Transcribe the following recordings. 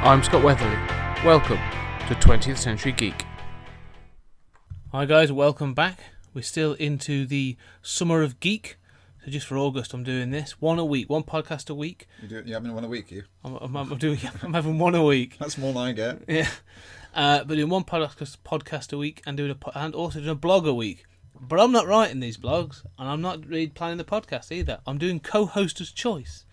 I'm Scott Weatherly. Welcome to 20th Century Geek. Hi guys, welcome back. We're still into the summer of geek. So just for August, I'm doing this one a week, one podcast a week. You're having one a week, you? I'm having one a week. That's more than I get. Yeah, but doing one podcast a week and and also doing a blog a week. But I'm not writing these blogs, and I'm not really planning the podcast either. I'm doing co-hoster's choice.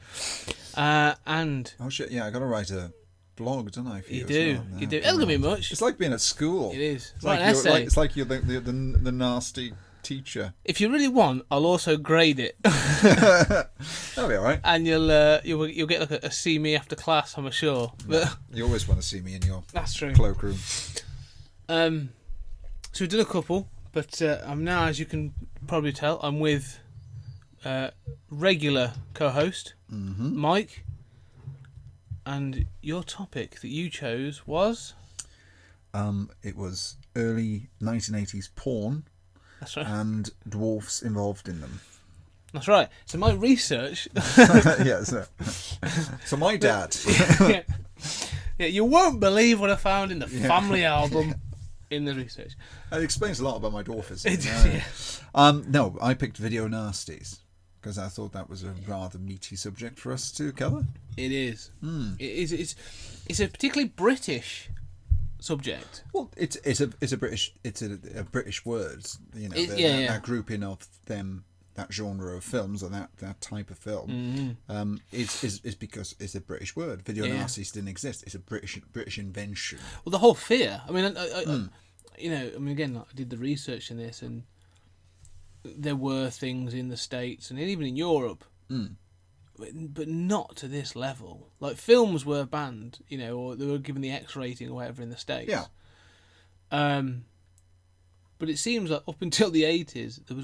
And oh shit! Yeah, I got to write a blog, don't I? For you do. Well? You do. It doesn't be much. It's like being at school. It is. It's like, it's like you're the nasty teacher. If you really want, I'll also grade it. That'll be all right. And you'll get like a see me after class, I'm sure. But you always want to see me in your that's true cloakroom. So we've done a couple, but I'm now, as you can probably tell, I'm with regular co-host Mike. And your topic that you chose was? It was early 1980s porn. That's right. And dwarfs involved in them. That's right. So my research... yeah, so my dad... yeah, you won't believe what I found in the family album in the research. It explains a lot about my dwarfism. Yeah. No, I picked video nasties. Because I thought that was a rather meaty subject for us to cover. It is. It is. It's a particularly British subject. Well, it's a British word. You know, that grouping of them, that genre of films or that type of film. Is because it's a British word. Video nasties didn't exist. It's a British invention. Well, the whole fear. I mean, again, I did the research in this and. There were things in the States and even in Europe, but not to this level. Like films were banned, or they were given the X rating or whatever in the States. Yeah. But it seems like up until the 80s, it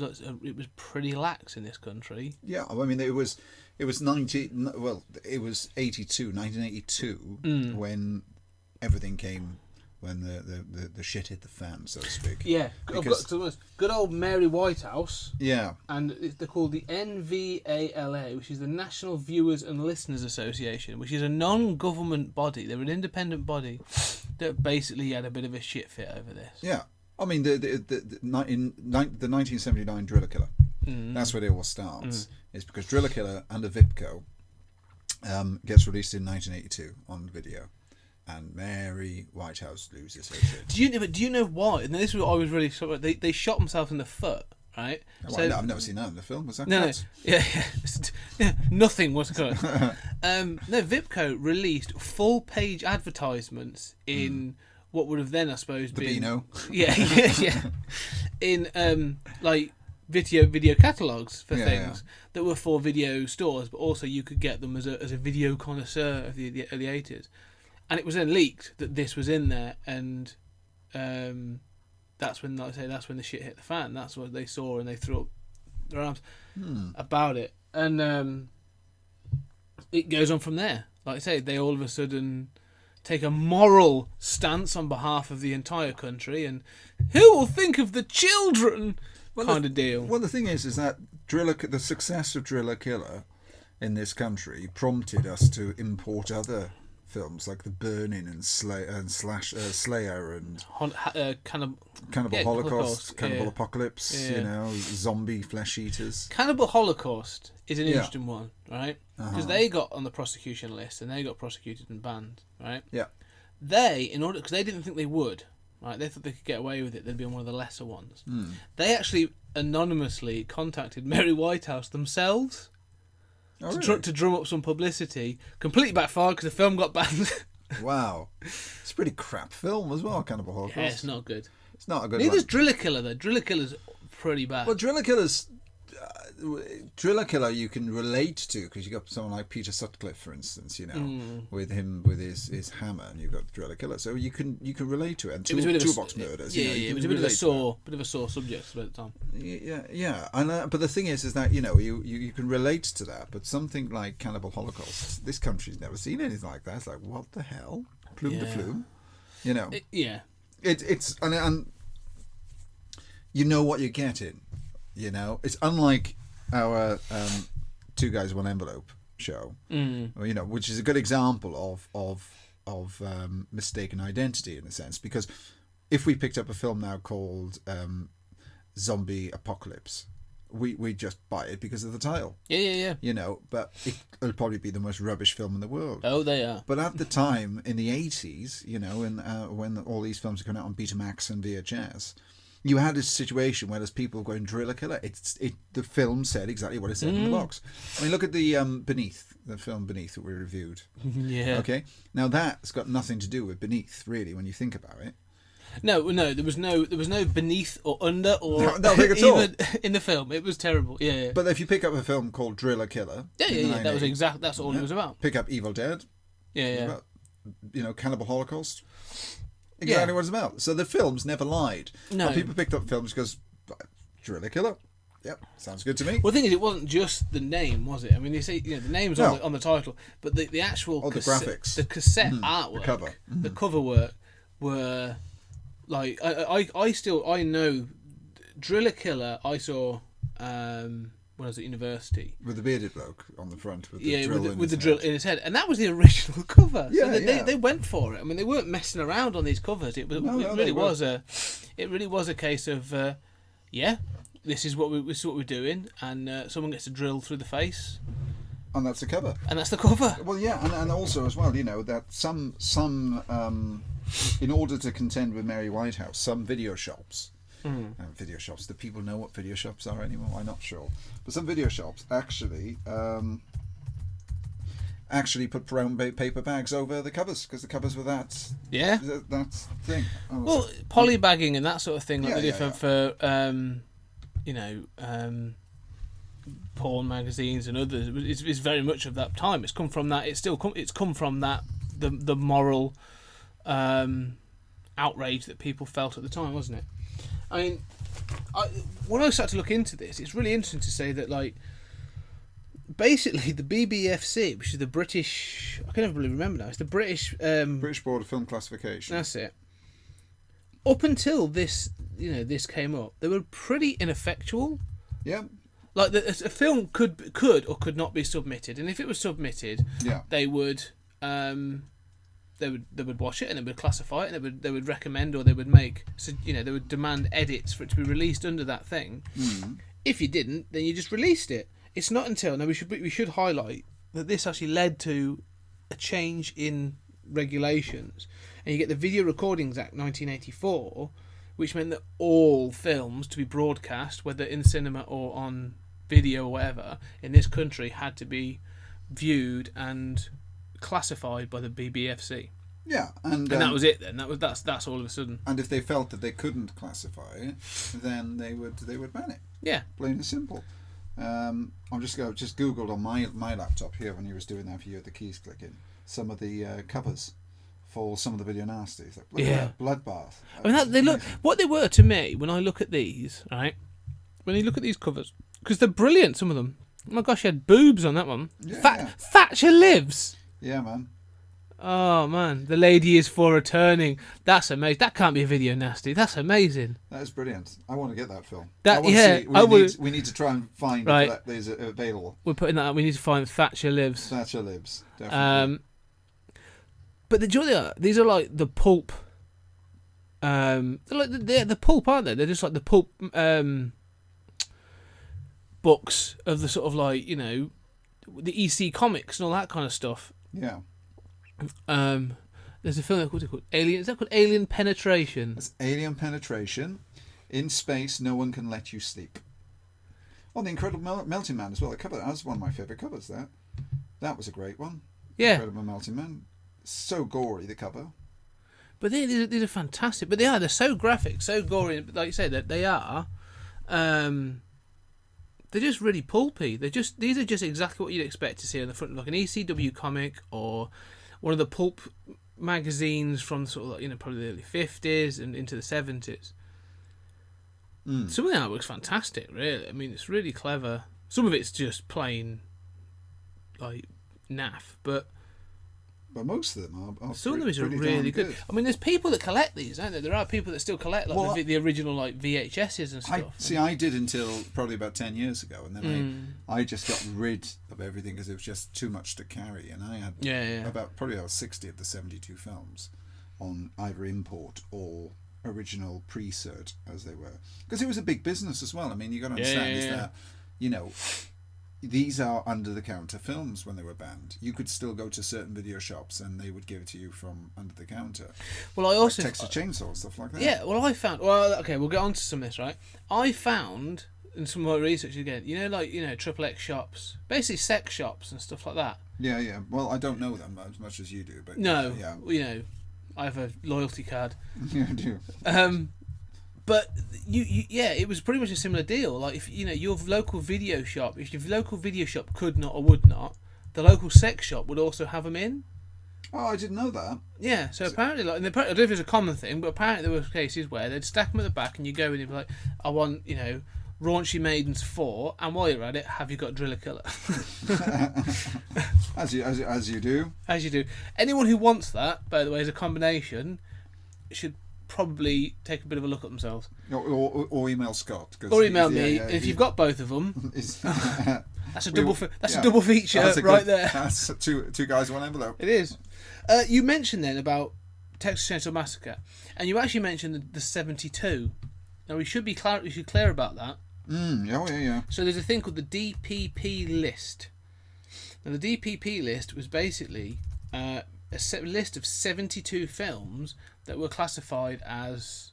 was pretty lax in this country. Yeah, I mean it was 1982, when everything came. When the shit hit the fan, so to speak. Yeah, because good old Mary Whitehouse. Yeah. And they're called the NVALA, which is the National Viewers and Listeners Association, which is a non-government body. They're an independent body that basically had a bit of a shit fit over this. Yeah. I mean, the 1979 Driller Killer, that's where it all starts. It's because Driller Killer under Vipco gets released in 1982 on video. And Mary Whitehouse loses her shit. Do you know why? And this is what I was really shocked. They shot themselves in the foot, right? Oh, well, I've never seen that in the film. Was that cut? No. Yeah, nothing was cut. No, Vipco released full-page advertisements in what would have then, I suppose, the been Beano. Yeah. In like video catalogues for things that were for video stores, but also you could get them as a video connoisseur of the 80s. And it was then leaked that this was in there, and that's when, like I say, that's when the shit hit the fan. That's what they saw, and they threw up their arms about it. And it goes on from there. Like I say, they all of a sudden take a moral stance on behalf of the entire country, and who will think of the children kind of deal. Well, the thing is that the success of Driller Killer in this country prompted us to import other films like The Burning and Slayer and Cannibal Holocaust, Cannibal Apocalypse, zombie flesh eaters. Cannibal Holocaust is an interesting one, right? Because they got on the prosecution list and they got prosecuted and banned, right? Yeah. Because they didn't think they would, right? They thought they could get away with it. They'd be on one of the lesser ones. They actually anonymously contacted Mary Whitehouse themselves. Oh, really? To drum up some publicity. Completely backfired because the film got banned. Wow. It's a pretty crap film as well, Cannibal Holocaust. Yeah, it's not good. It's not a good Neither's one. Driller Killer, though. Driller Killer's pretty bad. Well, Driller Killer you can relate to because you got someone like Peter Sutcliffe, for instance, with him with his hammer, and you've got Driller Killer, so you can relate to it. And Toolbox Murders, it was a bit of a sore subject at the time. Yeah, and but the thing is that you can relate to that, but something like Cannibal Holocaust, this country's never seen anything like that. It's like, what the hell, plume de flume, It's and you know what you're getting. It's unlike our Two Guys One Envelope show, which is a good example of mistaken identity in a sense, because if we picked up a film now called Zombie Apocalypse, we just buy it because of the title. Yeah. You know, but it'll probably be the most rubbish film in the world. Oh, they are. But at the time, in the 80s, you know, when all these films were coming out on Betamax and VHS, you had a situation where there's people going, drill a killer. The film said exactly what it said in the box. I mean, look at the film Beneath that we reviewed. Yeah. Okay? Now, that's got nothing to do with Beneath, really, when you think about it. No, there was no beneath or under or nothing at all in the film. It was terrible. Yeah. But if you pick up a film called Drill a Killer, yeah, that was exactly that's all it was about. Pick up Evil Dead, yeah. About, Cannibal Holocaust, exactly what it's about. So the films never lied. No, and people picked up films because Drill a Killer. Yep, sounds good to me. Well, the thing is, it wasn't just the name, was it? I mean, you see, the name's on the title, but the actual the graphics, the cassette artwork, the cover, the cover work were. Like I know Drill a Killer. I saw when I was at university with the bearded bloke on the front with the drill in his head, and that was the original cover. Yeah, so they went for it. I mean, they weren't messing around on these covers. It really was a case of this is what we're doing, and someone gets a drill through the face. And that's the cover. And that's the cover. Well, yeah, and also as well, that some in order to contend with Mary Whitehouse, some video shops, do people know what video shops are anymore? I'm not sure. But some video shops actually put brown paper bags over the covers because the covers were that thing. Well, polybagging and that sort of thing, like they do for porn magazines and others. It's very much of that time. It's come from that. It's come from that the moral outrage that people felt at the time, wasn't it? I mean, when I started to look into this, it's really interesting to say that, like, basically the BBFC, which is the British, I can never really remember now. It's the British Board of Film Classification. That's it. Up until this came up, they were pretty ineffectual. Yeah. Like a film could or could not be submitted, and if it was submitted, they would watch it and they would classify it and they would recommend or they would make they would demand edits for it to be released under that thing. If you didn't, then you just released it. It's not until now we should highlight that this actually led to a change in regulations, and you get the Video Recordings Act 1984, which meant that all films to be broadcast, whether in cinema or on video or whatever, in this country had to be viewed and classified by the BBFC. Yeah, and that was it. Then that's all of a sudden. And if they felt that they couldn't classify it, then they would ban it. Yeah, plain and simple. I'm just googled on my laptop here when you was doing that for you at the keys clicking some of the covers for some of the video nasties. Like, Bloodbath. I mean, they look what they were to me when I look at these. Right, when you look at these covers, because they're brilliant. Some of them. Oh my gosh, you had boobs on that one. Yeah, Thatcher lives. Yeah, man. Oh man, the lady is for returning. That's amazing. That can't be a video nasty. That's amazing. That is brilliant. I want to get that film. We need to try and find if these are available. We're putting that up. We need to find Thatcher Lives. Thatcher Lives, definitely. But these are like the pulp. They're like the pulp, aren't they? They're just like the pulp books of the sort of like the EC comics and all that kind of stuff. Yeah. There's a film called Alien. Is that called Alien Penetration? It's Alien Penetration. In space, no one can let you sleep. Oh, the Incredible Melting Man as well. That's one of my favourite covers. That was a great one. Yeah. Incredible Melting Man. So gory, the cover. But these are fantastic. But they're so graphic, so gory. Like you say, that they are. They're just really pulpy. These are just exactly what you'd expect to see on the front of like an ECW comic or one of the pulp magazines from sort of probably the early 50s and into the 70s. Some of the artwork's fantastic, really. I mean, it's really clever. Some of it's just plain like naff, but But most of them are some of them are really good. I mean, there's people that collect these, aren't there? There are people that still collect the original like VHSs and stuff. I did until probably about 10 years ago, and then I just got rid of everything because it was just too much to carry, and I had probably about 60 of the 72 films on either import or original pre-cert as they were, because it was a big business as well. I mean, you got to understand is that, you know, these are under-the-counter films when they were banned. You could still go to certain video shops and they would give it to you from under the counter. Well, I also... Like Texas Chainsaw, stuff like that. Yeah, well, I found... Well, okay, we'll get on to some of this, right? I found, in some of my research again, you know, like, you know, XXX shops, basically sex shops and stuff like that. Yeah. Well, I don't know them as much as you do, but... No, you know, I have a loyalty card. Yeah, I do. But it was pretty much a similar deal. Like, if you know your local video shop, if your local video shop could not or would not, the local sex shop would also have them in. Oh, I didn't know that. Yeah, so apparently, like, I don't know if it's a common thing, but apparently there were cases where they'd stack them at the back, and you go in and be like, "I want, you know, Raunchy Maidens 4, and while you're at it, have you got Driller Killer?" as you do. As you do. Anyone who wants that, by the way, as a combination, should probably take a bit of a look at themselves. Or email Scott. Or email me. If you've got both of them, that's a double feature there. That's two guys, one envelope. It is. You mentioned then about Texas Chainsaw Massacre, and you actually mentioned the 72. Now we should clear about that. Yeah. So there's a thing called the DPP list. Now the DPP list was basically a list of 72 films that were classified as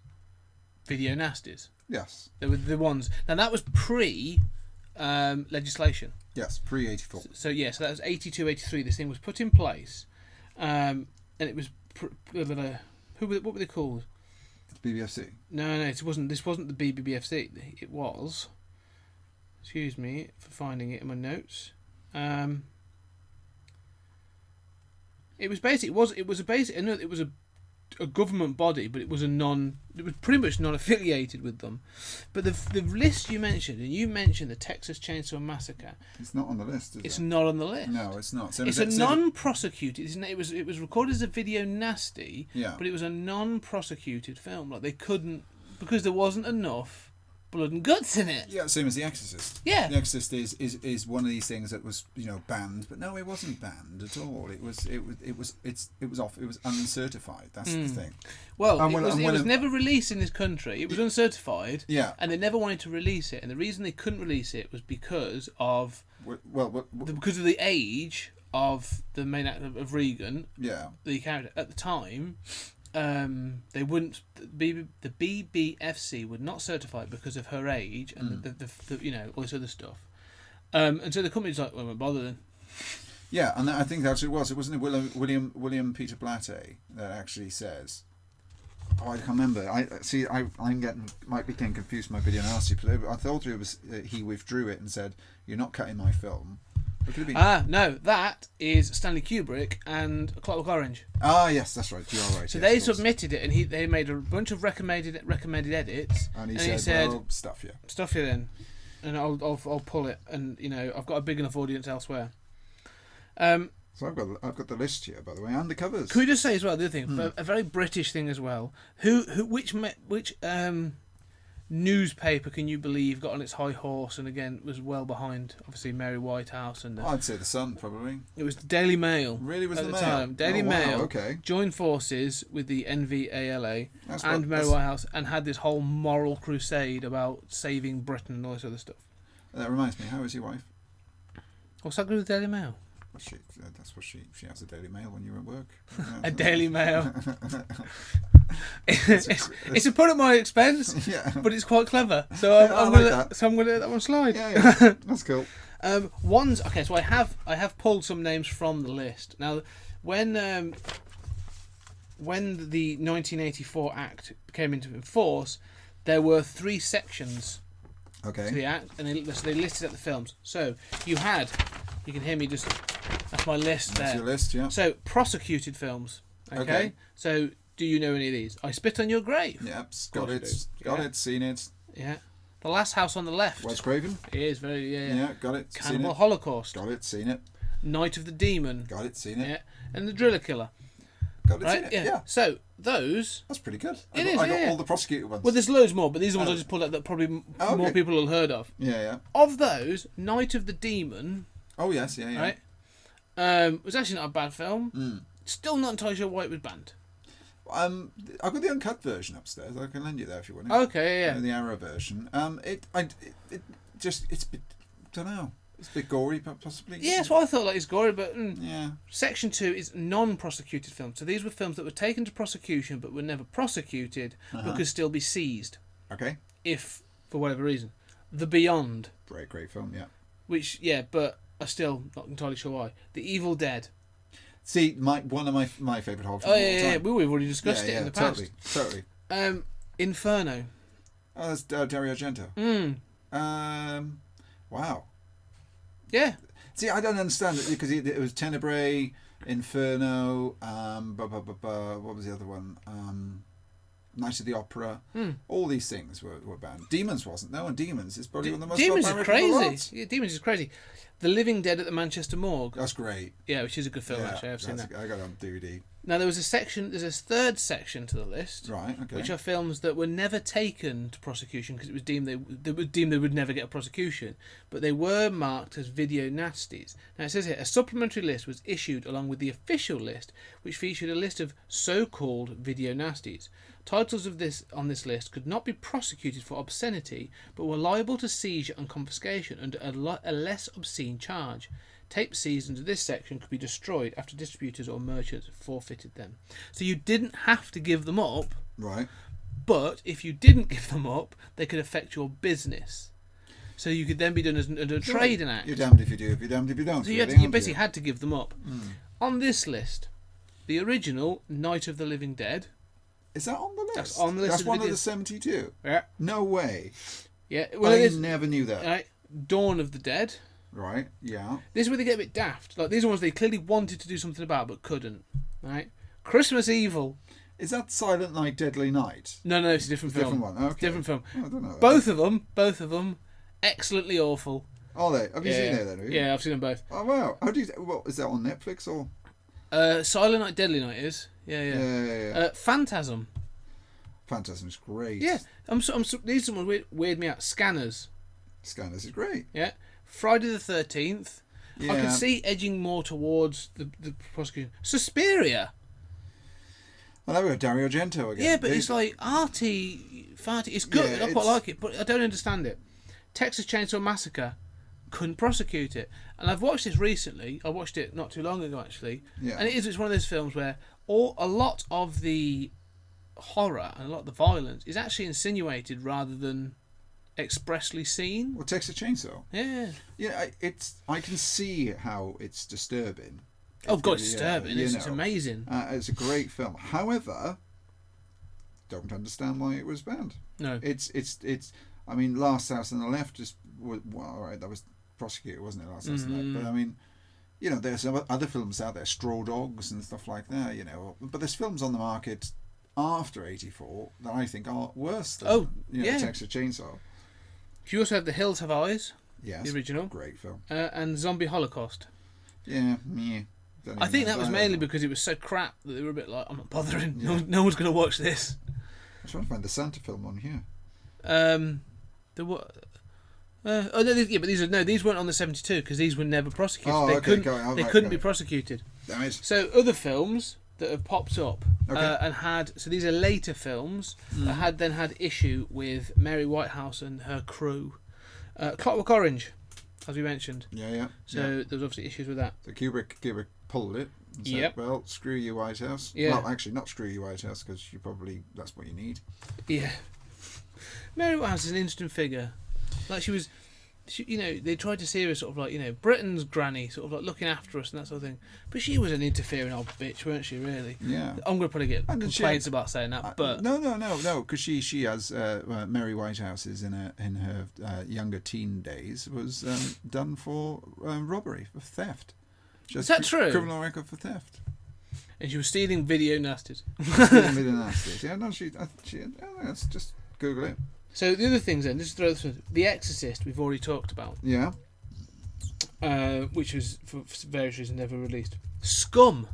video nasties. Yes. They were the ones. Now that was pre legislation. Yes, pre 84. So that was 82, 83. This thing was put in place, and it was what were they called? BBFC. No, it wasn't. This wasn't the BBFC. It was. Excuse me for finding it in my notes. It was a government body, but it was pretty much non-affiliated with them. But the list you mentioned, and you mentioned the Texas Chainsaw Massacre. It's not on the list, is it? It's not on the list. No, it's not. It's a non-prosecuted. It was recorded as a video nasty, yeah. But it was a non-prosecuted film. Like, they couldn't, because there wasn't enough blood and guts in it. Yeah, same as The Exorcist. Yeah. The Exorcist is one of these things that was, you know, banned, but no, it wasn't banned at all. It was uncertified. That's the thing. Well, it was never released in this country. It was uncertified. Yeah. And they never wanted to release it, and the reason they couldn't release it was because of because of the age of the main actor of Regan. Yeah. The character at the time. They wouldn't. The BBFC would not certify it because of her age and the you know, all this other stuff. And so the company's like, well, won't bother then. Yeah, and I think that's what it was. It wasn't William Peter Blatty that actually says. Oh, I can't remember. Might be getting confused with my video analysis, but I thought it was he withdrew it and said, "You're not cutting my film." No, that is Stanley Kubrick and Clockwork Orange. Yes, that's right. You are right. So they submitted it, and they made a bunch of recommended edits. And he said, well, stuff you then, and I'll pull it, and you know, I've got a big enough audience elsewhere. So I've got the list here, by the way, and the covers. Can we just say as well the other thing, a very British thing as well? Which newspaper can you believe got on its high horse and again was well behind obviously Mary Whitehouse and I'd say the Sun probably. It was the Daily Mail. Really, was at the Mail? Time. Daily Mail. Okay. Joined forces with the NVALA and Mary Whitehouse and had this whole moral crusade about saving Britain and all this other stuff. That reminds me, how is your wife? What's that good with the Daily Mail? That's what she has a Daily Mail when you're at work. A Daily Mail. It's a put at my expense, but it's quite clever. So I'm gonna let that one slide. Yeah, that's cool. So I have pulled some names from the list. Now, when the 1984 Act came into force, there were 3 sections to the Act, and they listed out the films. So you can hear me just. That's my list there. That's your list, yeah. So, prosecuted films. Okay. So, do you know any of these? I Spit on Your Grave. Yep, got it, seen it. Yeah. The Last House on the Left. Wes Craven. It is very, Yeah, got it, Cannibal Holocaust. Got it, seen it. Night of the Demon. Got it, seen it. Yeah. and The Driller Killer. God, it's in it. Yeah. So those. That's pretty good. I got all the prosecutor ones. Well, there's loads more, but these are ones I just pulled out that probably more people will have heard of. Yeah. Of those, Night of the Demon. Oh yes, yeah. Right. Was actually not a bad film. Still not entirely sure why it was banned. I've got the uncut version upstairs. I can lend you there if you want it. Okay, yeah. The Arrow version. It's a bit, don't know. It's a bit gory, possibly. Yeah, that's what I thought. Like it's gory, but yeah. Section 2 is non-prosecuted films. So these were films that were taken to prosecution but were never prosecuted, but could still be seized. Okay. If for whatever reason, The Beyond. Great film, yeah. Which but I'm still not entirely sure why. The Evil Dead. See, one of my favourite horror films. Oh yeah. We've already discussed it in the past. Totally. Inferno. Oh, that's Dario Argento. Wow. Yeah. See, I don't understand it because it was Tenebrae, Inferno. What was the other one? Night of the Opera. All these things were banned. Demons wasn't. No, and Demons is probably one of the most. Demons is crazy. Yeah, Demons is crazy. The Living Dead at the Manchester Morgue. That's great. Yeah, which is a good film actually. I've seen that. I got it on DVD. Now there's a third section to the list, right? Okay. Which are films that were never taken to prosecution because it was deemed they would never get a prosecution, but they were marked as video nasties. Now it says here a supplementary list was issued along with the official list, which featured a list of so-called video nasties. Titles on this list could not be prosecuted for obscenity, but were liable to seizure and confiscation under a less obscene charge. Tape seized under this section could be destroyed after distributors or merchants forfeited them. So you didn't have to give them up. Right. But if you didn't give them up, they could affect your business. So you could then be done as a trading act. You're damned if you do, if you're damned if you don't. So you basically had to give them up. On this list, the original Night of the Living Dead. Is that on the list? That's on the list. That's one of the 72? Yeah. No way. Yeah. Well, I never knew that. Right. Dawn of the Dead. Right, yeah. This is where they get a bit daft. Like these are ones they clearly wanted to do something about but couldn't. Right? Christmas Evil. Is that Silent Night, Deadly Night? No, it's a different film. Different one, okay. Different film. Oh, I don't know that. Both of them, excellently awful. Are they? Have you seen it then? Have you? Yeah, I've seen them both. Oh wow! How do you? Well, is that on Netflix or? Silent Night, Deadly Night is. Yeah. Phantasm. Phantasm's great. Yeah, these are ones weird me out. Scanners is great. Yeah. Friday the 13th. Yeah. I can see edging more towards the prosecution. Suspiria. Well, there we go, Dario Argento again. Yeah, but it's like arty, farty. It's good. I quite like it, but I don't understand it. Texas Chainsaw Massacre. Couldn't prosecute it. And I've watched this recently. I watched it not too long ago, actually. Yeah. And it's one of those films where a lot of the horror and a lot of the violence is actually insinuated rather than expressly seen. Well, Texas Chainsaw. Yeah. Yeah, I can see how it's disturbing. Oh God, it's disturbing. It's amazing. It's a great film. However, don't understand why it was banned. No. It's. I mean, Last House on the Left all right. That was prosecuted, wasn't it? Last House on the Left. But I mean, there's some other films out there, Straw Dogs and stuff like that. But there's films on the market after '84 that I think are worse than Texas Chainsaw. You also have The Hills Have Eyes. Yes, the original. Great film. And Zombie Holocaust. Yeah. I think that was mainly because it was so crap that they were a bit like, I'm not bothering. Yeah. No one's going to watch this. I'm trying to find the Santa film on here. These weren't on the 72 because these were never prosecuted. Oh, they couldn't be prosecuted. Damn it. So other films that have popped up and had, so these are later films that had issue with Mary Whitehouse and her crew. Clockwork Orange, as we mentioned. Yeah. So there was obviously issues with that. So Kubrick pulled it and said, well, screw you, Whitehouse. Yeah. Well, actually, not screw you, Whitehouse, because that's what you need. Yeah. Mary Whitehouse is an interesting figure. Like she, they tried to see her as sort of like, Britain's granny, sort of like looking after us and that sort of thing. But she was an interfering old bitch, weren't she, really? Yeah. I'm going to probably get complaints about saying that, but... No, because she has, Mary Whitehouse is in her younger teen days, was done for robbery, for theft. Is that true? Criminal record for theft. And she was stealing video nasties. Yeah, no, let's just Google it. So the other things then, just throw this one. The Exorcist, we've already talked about. Yeah. Which was, for various reasons, never released. Scum.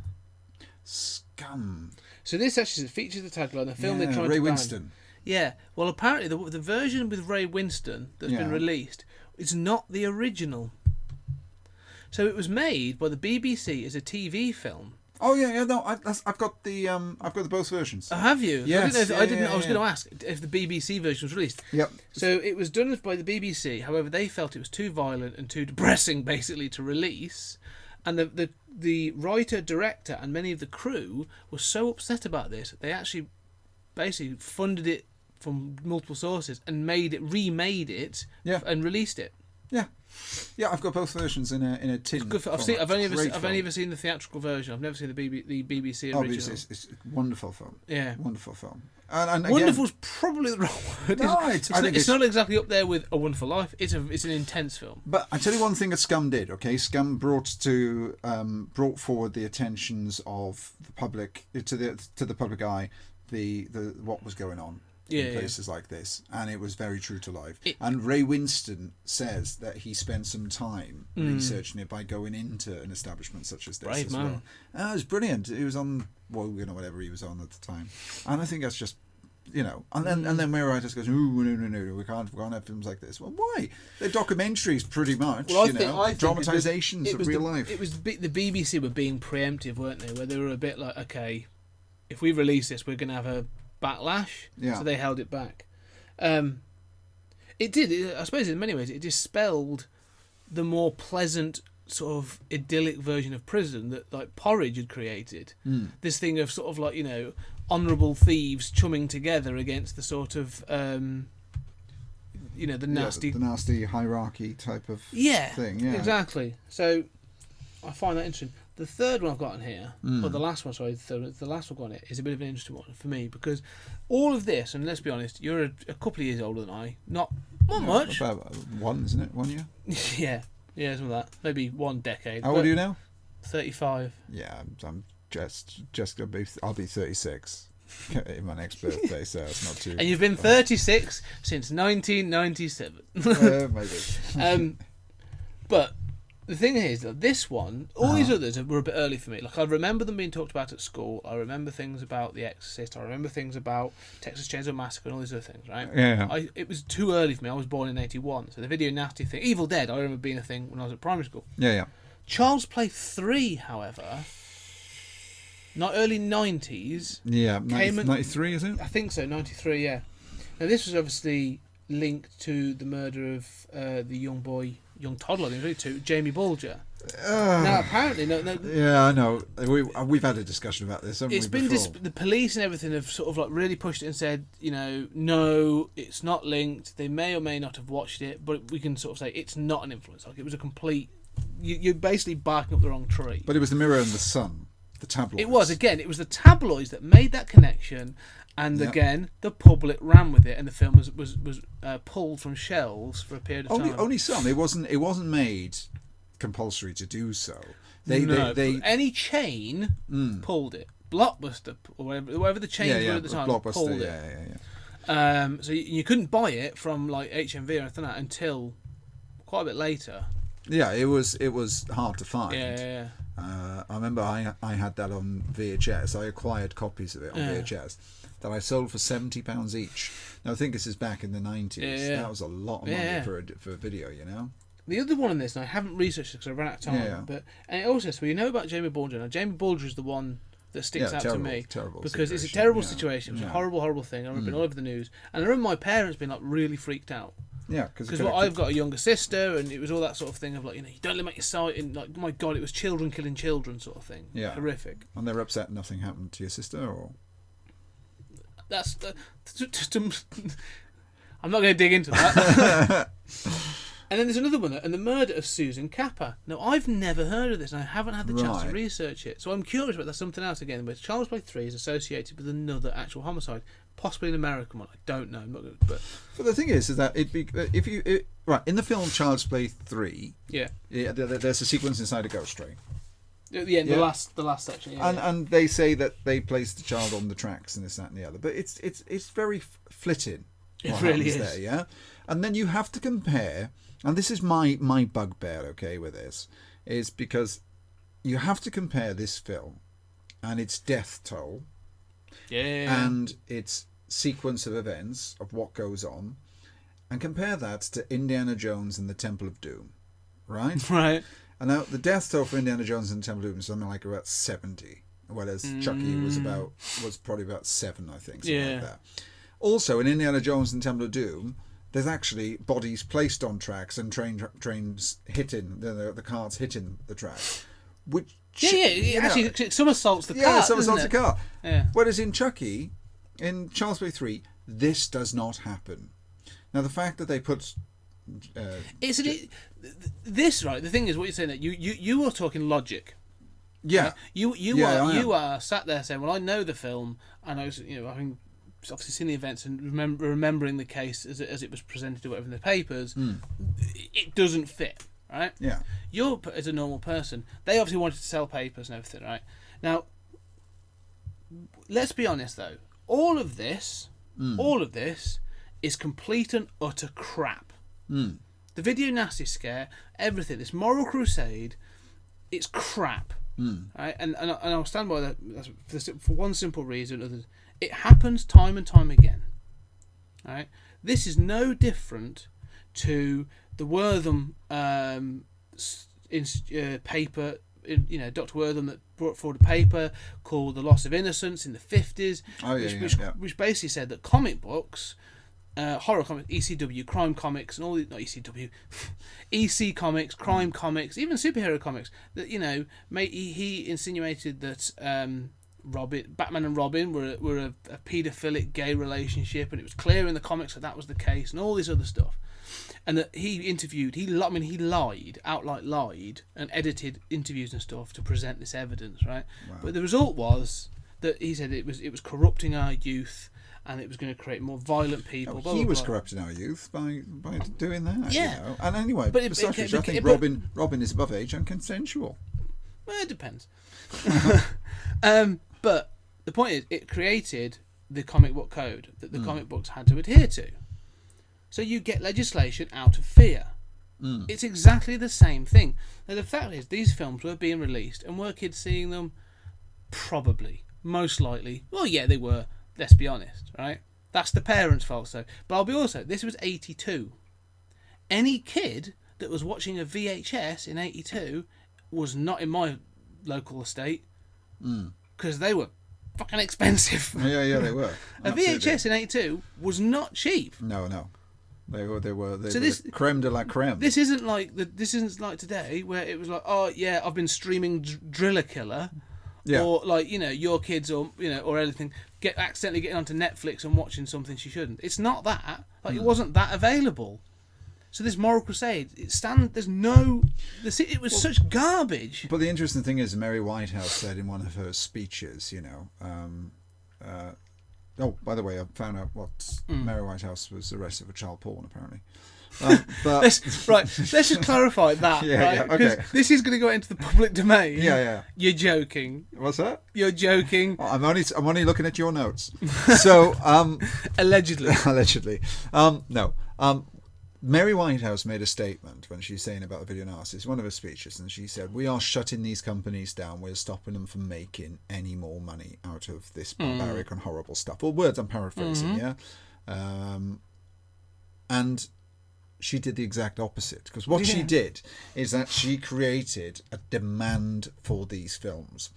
Scum. So this actually features the tagline. The film they're trying Ray to Winston. ban. Yeah. Well, apparently the version with Ray Winston that's been released is not the original. So it was made by the BBC as a TV film. Oh yeah. No, I've got the both versions. Oh, have you? Yes. I didn't. I was going to ask if the BBC version was released. Yep. So it was done by the BBC. However, they felt it was too violent and too depressing, basically, to release. And the writer, director, and many of the crew were so upset about this, they actually basically funded it from multiple sources and remade it, and released it. Yeah. Yeah, I've got both versions in a tin. It's good. I've only ever seen the theatrical version. I've never seen the BBC original. It's a wonderful film. Yeah, wonderful film. And wonderful's probly the wrong word. No, it's not exactly up there with A Wonderful Life. It's an intense film. But I tell you one thing that Scum did. Okay, Scum brought forward the attentions of the public to the public eye, the what was going on. In places like this, and it was very true to life. And Ray Winston says that he spent some time researching it by going into an establishment such as this. Brave man. Well. And it was brilliant. He was on, whatever he was on at the time, and I think that's just, and then where writers goes, ooh, no, we can't have films like this. Well, why? They're documentaries, pretty much. Well, I think dramatizations of real life. It was the BBC were being preemptive, weren't they? Where they were a bit like, okay, if we release this, we're going to have a backlash, so they held it back. It did. I suppose in many ways it dispelled the more pleasant sort of idyllic version of prison that like Porridge had created. This thing of sort of like honourable thieves chumming together against the sort of the nasty hierarchy type of thing. Yeah, exactly. So I find that interesting. The third one I've got in here, or the last one, sorry, the last one I've got in it is a bit of an interesting one for me because all of this, and let's be honest, you're a couple of years older than I, not much. About one, isn't it? 1 year? yeah, something like that. Maybe 1 decade. How old are you now? 35. Yeah, I'm just I'll be 36 in my next birthday, so it's not too. And you've been 36 since 1997. Maybe. But the thing is that this one, all these others were a bit early for me. Like I remember them being talked about at school. I remember things about The Exorcist. I remember things about Texas Chainsaw Massacre and all these other things, right? Yeah. It was too early for me. I was born in 1981, so the video nasty thing, Evil Dead, I remember being a thing when I was at primary school. Yeah. Child's Play 3, however, not early 90s. Yeah, 93 is it? I think so, 93. Yeah. Now this was obviously linked to the murder of the young toddler, I think, really, too, Jamie Bulger. Now, apparently, no. Yeah, I know. We've had a discussion about this, haven't we? It's been the police and everything have sort of like really pushed it and said, no, it's not linked. They may or may not have watched it, but we can sort of say it's not an influence. Like it was a complete. You're basically barking up the wrong tree. But it was the Mirror and the Sun, the tabloids. It was the tabloids that made that connection. And again, the public ran with it, and the film was pulled from shelves for a period of time. Only some. It wasn't made compulsory to do so. Any chain pulled it. Blockbuster or whatever the chains were at the time pulled it. Yeah. So you couldn't buy it from like HMV or anything like that until quite a bit later. Yeah, it was hard to find. Yeah. I remember I had that on VHS. I acquired copies of it on VHS. That I sold for £70 each. Now I think this is back in the 90s. Yeah. That was a lot of money for a video, The other one in this, and I haven't researched it because I ran out of time. And it also, so you know about Jamie Bulger. Now Jamie Bulger is the one that sticks out to me because it's a terrible situation. It was a horrible thing. I remember being all over the news, and I remember my parents being like really freaked out. Yeah, because I've got a younger sister, and it was all that sort of thing of like you don't limit your sight, and like my God, it was children killing children sort of thing. Yeah, horrific. And they're upset nothing happened to your sister, or. That's I'm not going to dig into that. And then there's another one, and the murder of Susan Capper. Now, I've never heard of this, and I haven't had the chance to research it. So I'm curious about that. Something else again, where Child's Play 3 is associated with another actual homicide, possibly an American one. I don't know. I'm not going to, but the thing is that in the film Child's Play 3, there's a sequence inside a ghost train. At the end, the last section, and they say that they placed the child on the tracks and this, that, and the other, but it's very flitting. It really is. There, yeah, and then you have to compare, and this is my bugbear. Okay, with this is because you have to compare this film and its death toll, and its sequence of events of what goes on, and compare that to Indiana Jones and the Temple of Doom, right? Right. And now the death toll for Indiana Jones and the Temple of Doom is something like about 70, whereas Chucky was probably about 7, I think, something like that. Also, in Indiana Jones and the Temple of Doom, there's actually bodies placed on tracks and trains hitting the carts hitting the track, which actually somersaults the car. Yeah, somersaults the car. Yeah. Whereas in Chucky, in Child's Play 3, this does not happen. Now the fact that they put this right. The thing is, what you're saying that you are talking logic. Yeah. Right? You are sat there saying, well, I know the film, and I was having obviously seen the events and remembering the case as it was presented or whatever in the papers. It doesn't fit, right? Yeah. You're as a normal person. They obviously wanted to sell papers and everything, right? Now, let's be honest though. All of this is complete and utter crap. The video nasty scare, everything, this moral crusade, it's crap. Right? And I'll stand by that for one simple reason. It happens time and time again. Right? This is no different to the Wortham paper. Dr. Wortham that brought forward a paper called "The Loss of Innocence" in the 50s, which basically said that comic books, horror comics, ECW, crime comics, and all the not ECW, EC comics, crime comics, even superhero comics. That he insinuated that Batman and Robin were a paedophilic gay relationship, and it was clear in the comics that was the case, and all this other stuff. And that he outright lied, and edited interviews and stuff to present this evidence, right? Wow. But the result was that he said it was corrupting our youth, and it was going to create more violent people. He was corrupting our youth by doing that. Yeah. And anyway, I think Robin is above age and consensual. Well, it depends. But the point is, it created the comic book code that the comic books had to adhere to. So you get legislation out of fear. It's exactly the same thing. Now, the fact is, these films were being released, and were kids seeing them? Probably. Most likely. Well, yeah, they were. Let's be honest, right? That's the parents' fault, so. But I'll be also, this was 82. Any kid that was watching a VHS in 82 was not in my local estate, because they were fucking expensive. Yeah, they were. A VHS in 82 was not cheap. No. They were creme de la creme. This isn't like today, where it was like, oh yeah, I've been streaming Driller Killer, or like your kids or anything accidentally getting onto Netflix and watching something she shouldn't. It's not that. It wasn't that available. So this moral crusade, it was such garbage. But the interesting thing is, Mary Whitehouse said in one of her speeches, by the way, I found out what Mary Whitehouse was arrested for child porn, apparently. But let's just clarify that, right? Because this is going to go into the public domain. Yeah. You're joking. What's that? You're joking. I'm only looking at your notes. So allegedly. No. Mary Whitehouse made a statement when she's saying about the video nasties, one of her speeches, and she said, "We are shutting these companies down. We're stopping them from making any more money out of this barbaric and horrible stuff." Well, words I'm paraphrasing, yeah. And she did the exact opposite, because what she did is that she created a demand for these films.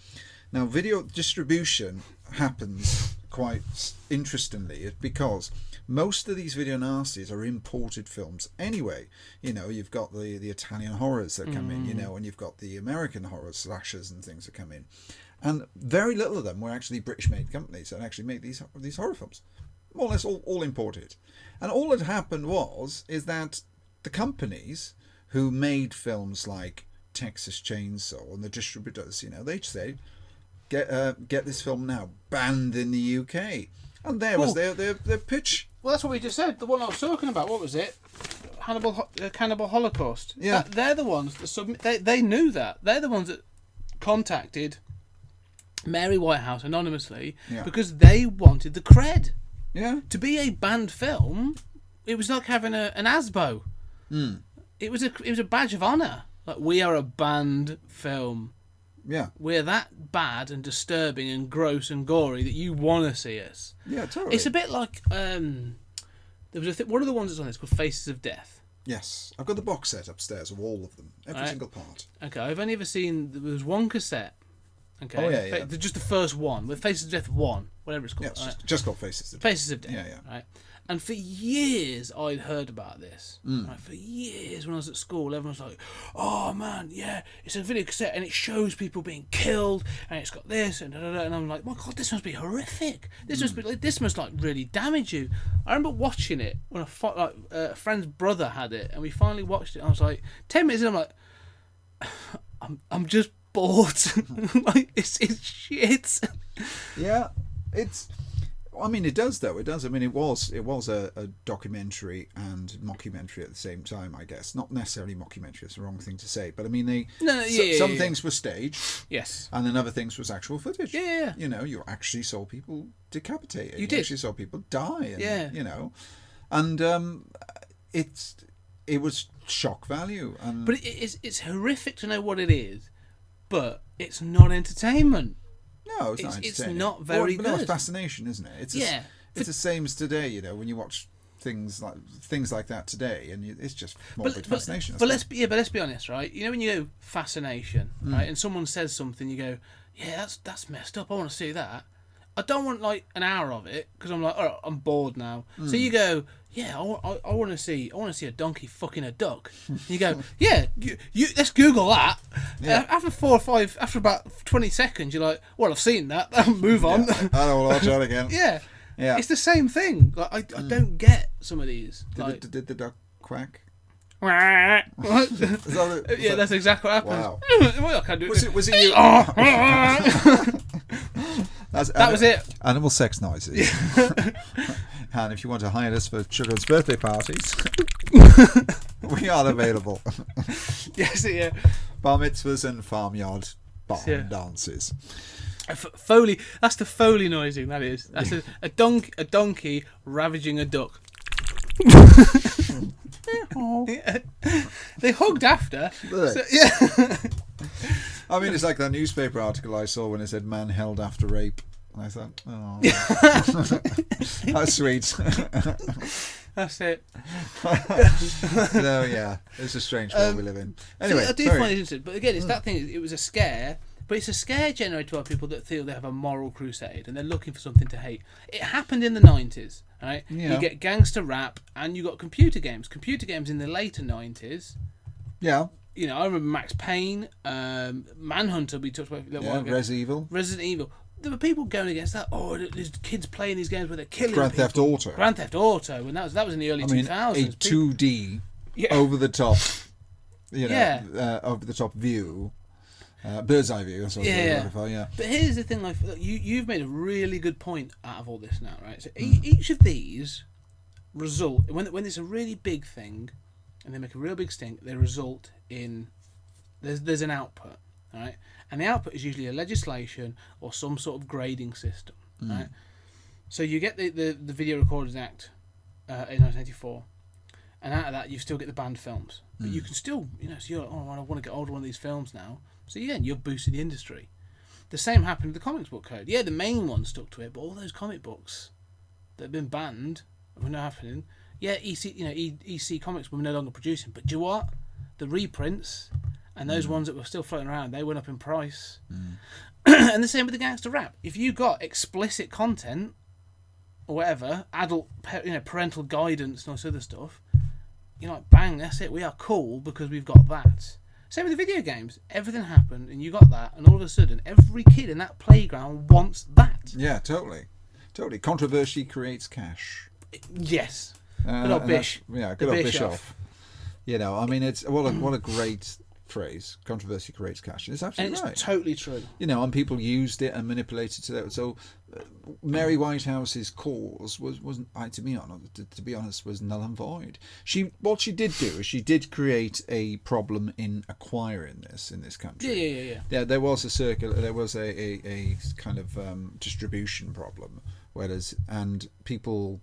Now, video distribution happens quite interestingly because most of these video nasties are imported films anyway. You've got the Italian horrors that come in, and you've got the American horror slashers and things that come in. And very little of them were actually British-made companies that actually make these horror films. More or less all imported. And all that happened is that the companies who made films like Texas Chainsaw and the distributors, they'd say, get this film now banned in the UK. And there was their pitch. Well, that's what we just said. The one I was talking about, what was it? Cannibal Holocaust. Yeah. They're the ones that they knew that. They're the ones that contacted Mary Whitehouse anonymously because they wanted the cred. Yeah. To be a banned film, it was like having an ASBO. It was a badge of honour. Like, we are a banned film. Yeah. We're that bad and disturbing and gross and gory that you want to see us. Yeah, totally. It's a bit like there was one of the ones that's on this called Faces of Death. Yes, I've got the box set upstairs of all of them, every single part. Okay, I've only ever seen there was one cassette. Okay. Oh yeah. Just the first one with Faces of Death 1, whatever it's called. Yeah, it's just called Faces of Death. Faces of Death. Yeah. Right. And for years I'd heard about this. Right, for years when I was at school, everyone was like, "Oh man, yeah, it's a video cassette and it shows people being killed and it's got this and da, da, da." And I'm like, "My God, this must be horrific. This must like really damage you." I remember watching it when a friend's brother had it, and we finally watched it. And I was like, 10 minutes in, I'm like, I'm just bored. Like it's shit. Yeah, I mean, it does though. It does. I mean, it was a documentary and mockumentary at the same time. I guess not necessarily mockumentary. It's the wrong thing to say. But I mean, some things were staged. Yes. And then other things was actual footage. Yeah. You know, you actually saw people decapitated. You did. Actually saw people die. And, yeah. You know, and it was shock value. And but it's horrific to know what it is, but it's not entertainment. No, it's not entertaining. It's not very good. It's fascination, isn't it? It's the same as today, you know, when you watch things like that today, and it's just morbid fascination. But let's be honest, right? You know, when you go fascination, right, and someone says something, you go, "Yeah, that's messed up. I want to see that." I don't want like an hour of it because I'm like, "Oh, I'm bored now." So you go, "Yeah, I want to see a donkey fucking a duck." And you go, "Yeah, you let's Google that." Yeah. After about 20 seconds, you're like, "Well, I've seen that. Move on." Yeah, I don't want to watch that again. Yeah. Yeah. It's the same thing. Like I don't get some of these. Did the duck quack? Yeah, that's exactly what happens. Wow. Well, I can't do Was it you? That was it. Animal sex noises. And if you want to hire us for children's birthday parties, we are available. Yes, yeah. Bar mitzvahs and farmyard barn dances. Foley. That's the Foley noising. That is. That's a donkey ravaging a duck. They hugged after. So, yeah. I mean, it's like that newspaper article I saw when it said "man held after rape," and I thought, "Oh, how sweet." That's it. No, yeah, it's a strange world we live in. Anyway, so I do find it interesting, but again, it's that thing. It was a scare. But it's a scare generated by people that feel they have a moral crusade and they're looking for something to hate. It happened in the 90s, right? Yeah. You get gangster rap and you got computer games. Computer games in the later 90s. Yeah. You know, I remember Max Payne, Manhunter, we talked about a little while ago. Resident Evil. There were people going against that. Oh, there's kids playing these games where they're killing Grand people. Grand Theft Auto. And that was in the early 2000s. A 2D, over the top, over the top view. Bird's eye view. That's what yeah. But here's the thing: like you've made a really good point out of all this now, right? So each of these result when it's a really big thing, and they make a real big stink. They result in there's an output, right? And the output is usually a legislation or some sort of grading system, right? So you get the Video Recorders Act in 1984, and out of that you still get the banned films, but you can still, so you're like, oh, I want to get hold of one of these films now. So yeah, you're boosting the industry. The same happened with the comics book code. Yeah, the main one stuck to it, but all those comic books that have been banned were not happening. Yeah, EC Comics were no longer producing, but do you know what? The reprints and those ones that were still floating around, they went up in price. And the same with the gangster rap. If you got explicit content or whatever, adult, parental guidance and all this other stuff, you're like, bang, that's it. We are cool because we've got that. Same with the video games. Everything happened and you got that, and all of a sudden every kid in that playground wants that. Yeah, totally. Controversy creates cash. Yes. Good old Bish. Good old Bischoff. I mean, it's what a great phrase. Controversy creates cash. It's absolutely right. It's totally true. And people used it and manipulated to that. So Mary Whitehouse's cause wasn't, to be honest, was null and void. What she did do is she did create a problem in acquiring this in this country. Yeah. There was a kind of distribution problem, and people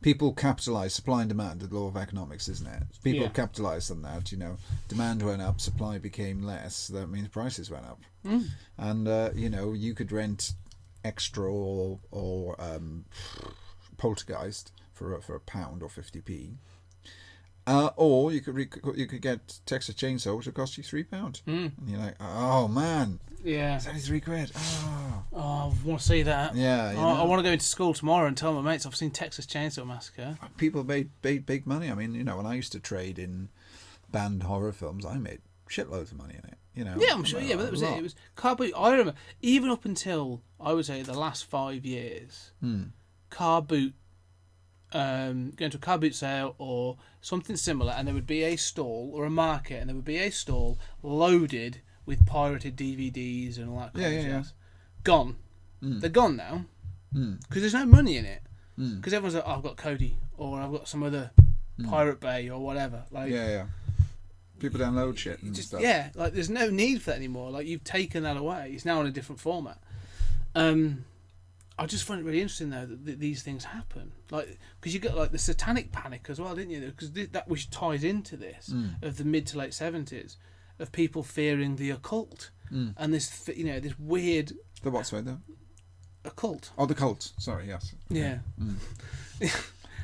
people capitalise supply and demand, the law of economics, isn't it? People capitalised on that. Demand went up, supply became less. So that means prices went up, and you could rent Extra or Poltergeist for a £1 or 50p. Or you could get Texas Chainsaw, which will cost you £3. And you're like, oh man, it's only £3. Oh, I want to see that. Yeah, I want to go into school tomorrow and tell my mates I've seen Texas Chainsaw Massacre. People made big money. I mean, when I used to trade in banned horror films, I made shitloads of money in it. Yeah, I'm sure. Yeah, but that was it. It was car boot. I remember even up until I would say the last 5 years, car boot. Going to a car boot sale or something similar, and there would be a stall or a market, and there would be a stall loaded with pirated DVDs and all that kind of jazz. Gone. They're gone now because there's no money in it. Because everyone's like, I've got Cody or I've got some other Pirate Bay or whatever. Like, people download shit and just, stuff. Yeah, like there's no need for that anymore. Like you've taken that away. It's now in a different format. I just find it really interesting though that these things happen, like because you get like the satanic panic as well, didn't you? Because that which ties into this of the mid to late 70s, of people fearing the occult and this this weird. The what? Sorry, though. Occult. Oh, the cult. Sorry, yes. Yeah.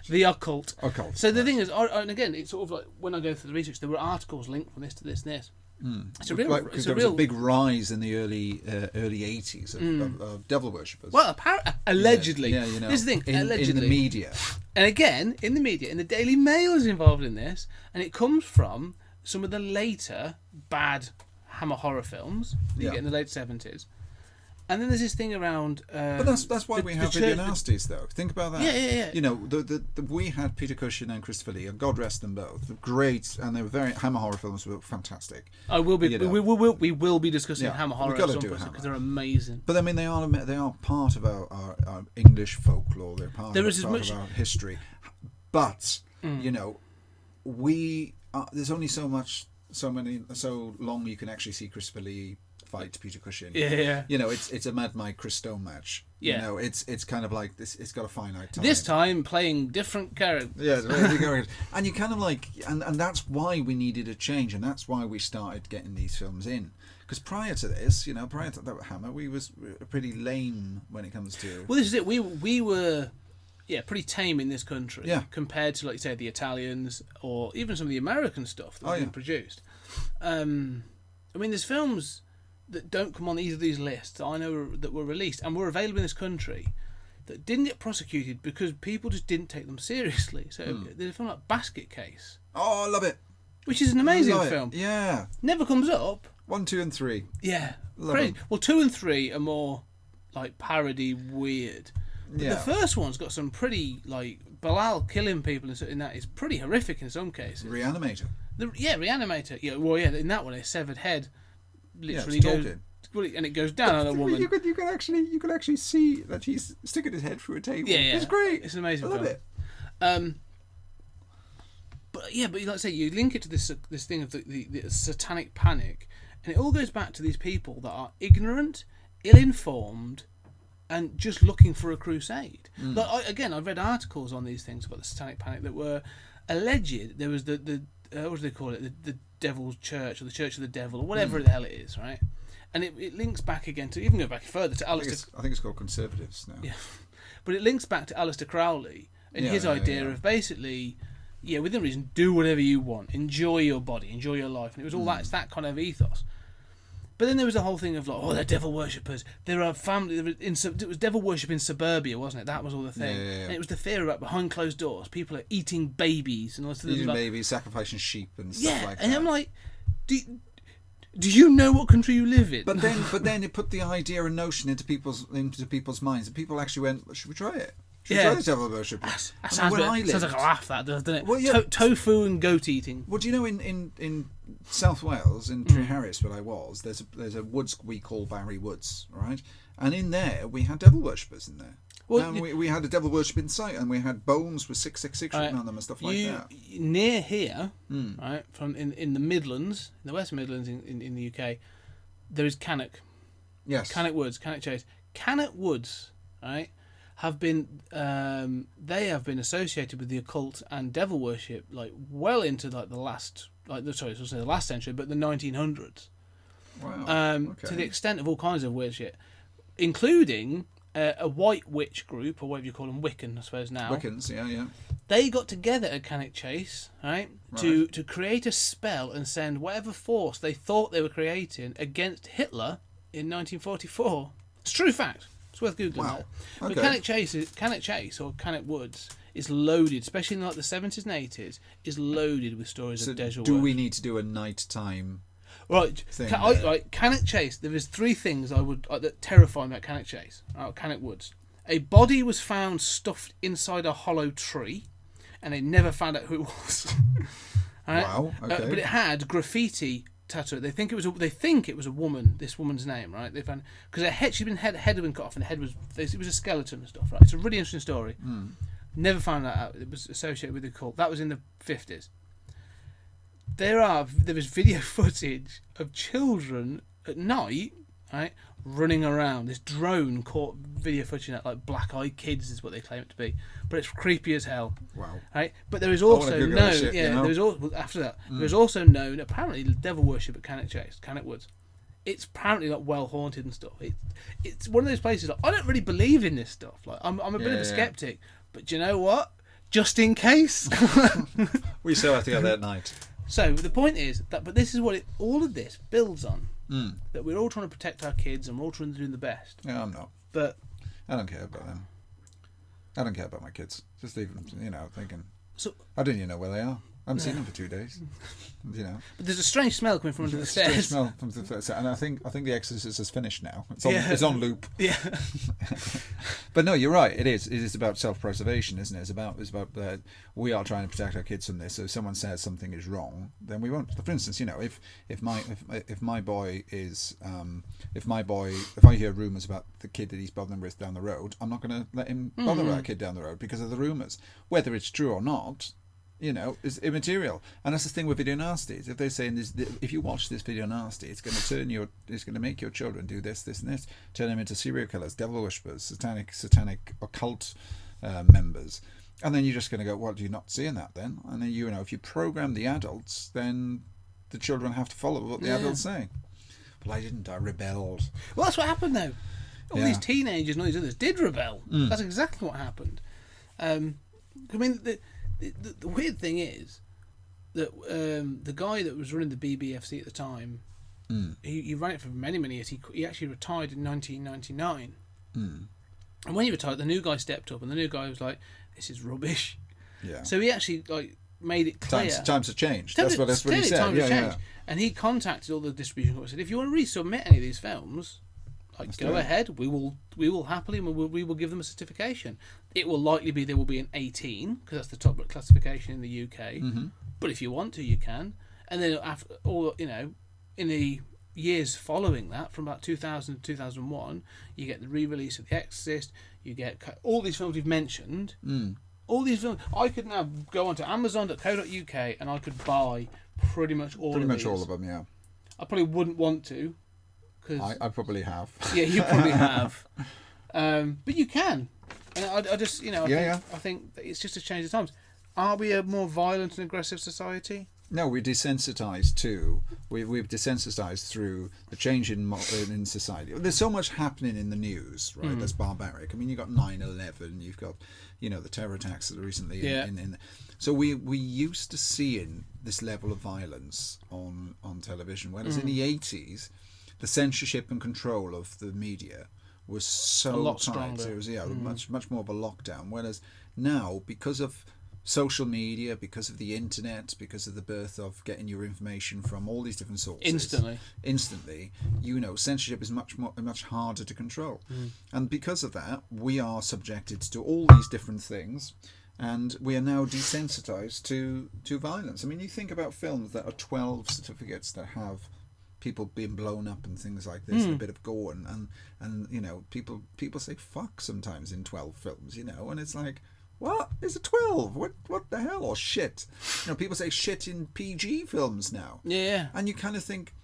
The occult. Occult. So the thing is, and again, it's sort of like when I go through the research, there were articles linked from this to this and this. It's a real. Because there was a big rise in the early 80s of devil worshippers. Well, allegedly. Yeah, This is the thing. Allegedly. In the media. And again, in the media, and the Daily Mail is involved in this, and it comes from some of the later bad Hammer horror films that you get in the late 70s. And then there's this thing around. But that's why we have Video Nasties, though. Think about that. Yeah. We had Peter Cushing and Christopher Lee, and God rest them both. Great, and they were Hammer horror films were fantastic. We will be discussing Hammer horror at some point because they're amazing. But I mean, they are part of our English folklore. They're part of our history. But there's only so long you can actually see Christopher Lee fight Peter Cushing. Yeah. It's a Mad Mike Chris Stone match. Yeah. It's kind of like this. It's got a finite time. This time playing different characters. Yeah, and you kind of like, and that's why we needed a change, and that's why we started getting these films in. Because prior to this, prior to that Hammer, we were pretty lame when it comes to. Well, this is it. We were. Yeah, pretty tame in this country compared to, like you say, the Italians or even some of the American stuff that was being produced. I mean, there's films that don't come on either of these lists that I know that were released and were available in this country that didn't get prosecuted because people just didn't take them seriously. So there's a film like Basket Case. Oh, I love it. Which is an amazing film. Yeah. Never comes up. 1, 2 and 3. Yeah. Love them. Well, 2 and 3 are more like parody weird. But the first one's got some pretty, like, Bilal killing people in that is pretty horrific in some cases. Reanimator. Reanimator. Yeah, well, in that one, a severed head literally goes, and it goes down on a woman. You could actually see that he's sticking his head through a table. Yeah. It's great. It's an amazing film. I love it. But like I say, you link it to this thing of the satanic panic, and it all goes back to these people that are ignorant, ill-informed, and just looking for a crusade. Like I've read articles on these things about the satanic panic that were alleged. There was the what do they call it? The Devil's Church or the Church of the Devil or whatever the hell it is, right? And it links back again to even go back further to Aleister. I think it's called Conservatives now. Yeah, but it links back to Aleister Crowley and his idea of basically, within reason, do whatever you want, enjoy your body, enjoy your life, and it was all that. It's that kind of ethos. But then there was the whole thing of like, they're devil worshippers. There are family. It was devil worship in suburbia, wasn't it? That was all the thing. Yeah. And it was the fear about behind closed doors. People are eating babies and all this. Eating babies, sacrificing sheep and stuff like that. And I'm like, do you know what country you live in? But then it put the idea and notion into people's minds, and people actually went, should we try it? Should we try the devil worship? That sounds like a laugh, that doesn't it? Well, tofu and goat eating. Well, do you know in South Wales, in Treharris, where I was, there's a woods we call Barry Woods, right? And in there we had devil worshippers in there. Well, and we had a devil worshiping site, and we had bones with 666 written on them and stuff like that. Near here, right, from in the Midlands, in the West Midlands in the UK, there is Cannock. Yes. Cannock Woods, Cannock Chase. Cannock Woods, right, have been they have been associated with the occult and devil worship like well into like the last the last century, but the 1900s. Wow. Okay. To the extent of all kinds of weird shit, including a white witch group, or whatever you call them, Wiccan, I suppose now. Wiccans, yeah. They got together at Cannock Chase, right, to create a spell and send whatever force they thought they were creating against Hitler in 1944. It's a true fact. It's worth googling. Wow. That. Okay. But Cannock Chase or Cannock Woods is loaded, especially in like the 70s and 80s, is loaded with stories of Deja do we need to do a nighttime? Right, Cannock Chase. There is three things that terrify me about Cannock Chase. Cannock Woods. A body was found stuffed inside a hollow tree, and they never found out who it was. Right? Wow. Okay. But it had graffiti tattoo. They think it was a woman. This woman's name, right? They found because head had been cut off, and the head was a skeleton and stuff. Right. It's a really interesting story. Never found that out. It was associated with the cult. That was in the 50s. There is video footage of children at night, right, running around. This drone caught video footage of that, like black-eyed kids is what they claim it to be, but it's creepy as hell. Wow. Right, but there is also known. There is also known apparently devil worship at Cannock Woods. It's apparently like well haunted and stuff. It's one of those places. Like, I don't really believe in this stuff. Like I'm a bit of a skeptic, but do you know what? Just in case. We still have to go there at night. So the point is that, but this is what all of this builds on. That we're all trying to protect our kids and we're all trying to do the best. Yeah, I'm not. But I don't care about them. I don't care about my kids. Just leave them, thinking. So I don't even know where they are. I haven't seen them for 2 days. But there's a strange smell coming from under the stairs. Strange smell from the stairs, and I think The Exorcist is finished now. It's on loop. Yeah. But no, you're right. It is. It is about self-preservation, isn't it? It's about we are trying to protect our kids from this. So if someone says something is wrong, then we won't. For instance, if I hear rumours about the kid that he's bothering with down the road, I'm not going to let him bother that kid down the road because of the rumours, whether it's true or not. Is immaterial, and that's the thing with video nasties. If they're saying this, if you watch this video nasty, it's going to make your children do this, and this, turn them into serial killers, devil worshippers, satanic occult members, and then you're just going to go, well, do you not seeing that then? And then if you program the adults, then the children have to follow what the adults say. But I didn't. I rebelled. Well, that's what happened though. All these teenagers and all these others did rebel. That's exactly what happened. I mean. The weird thing is that the guy that was running the BBFC at the time, he ran it for many, many years. He actually retired in 1999. And when he retired, the new guy stepped up, and the new guy was like, "This is rubbish." Yeah. So he actually made it clear. Times have changed. That's what he said. Times have changed. And he contacted all the distribution companies and said, "If you want to resubmit any of these films, go ahead. We will happily, we will give them a certification. It will likely be there will be an 18 because that's the top classification in the UK. But if you want to, you can. And then after all, in the years following that, from about 2000 to 2001, you get the re-release of The Exorcist. You get all these films we've mentioned. All these films. I could now go onto Amazon.co.uk and I could buy pretty much all of them. Yeah. I probably wouldn't want to. I probably have. Yeah, you probably have. But you can. And I just, I think that it's just a change of times. Are we a more violent and aggressive society? No, we're desensitized too. We've desensitized through the change in society. There's so much happening in the news, right? That's barbaric. I mean, you've got 9/11, you've got, the terror attacks that are recently in. So we used to seeing this level of violence on television, whereas in the 80s, the censorship and control of the media was so a lot tight. stronger. It was much more of a lockdown. Whereas now, because of social media, because of the internet, because of the birth of getting your information from all these different sources instantly, censorship is much harder to control. And because of that, we are subjected to all these different things, and we are now desensitized to violence. I mean, you think about films that are 12 certificates that have people being blown up and things like this, and a bit of gore, and people say fuck sometimes in 12 films, and it's like, what is a 12? What the hell? Or shit. People say shit in PG films now. Yeah. And you kind of think,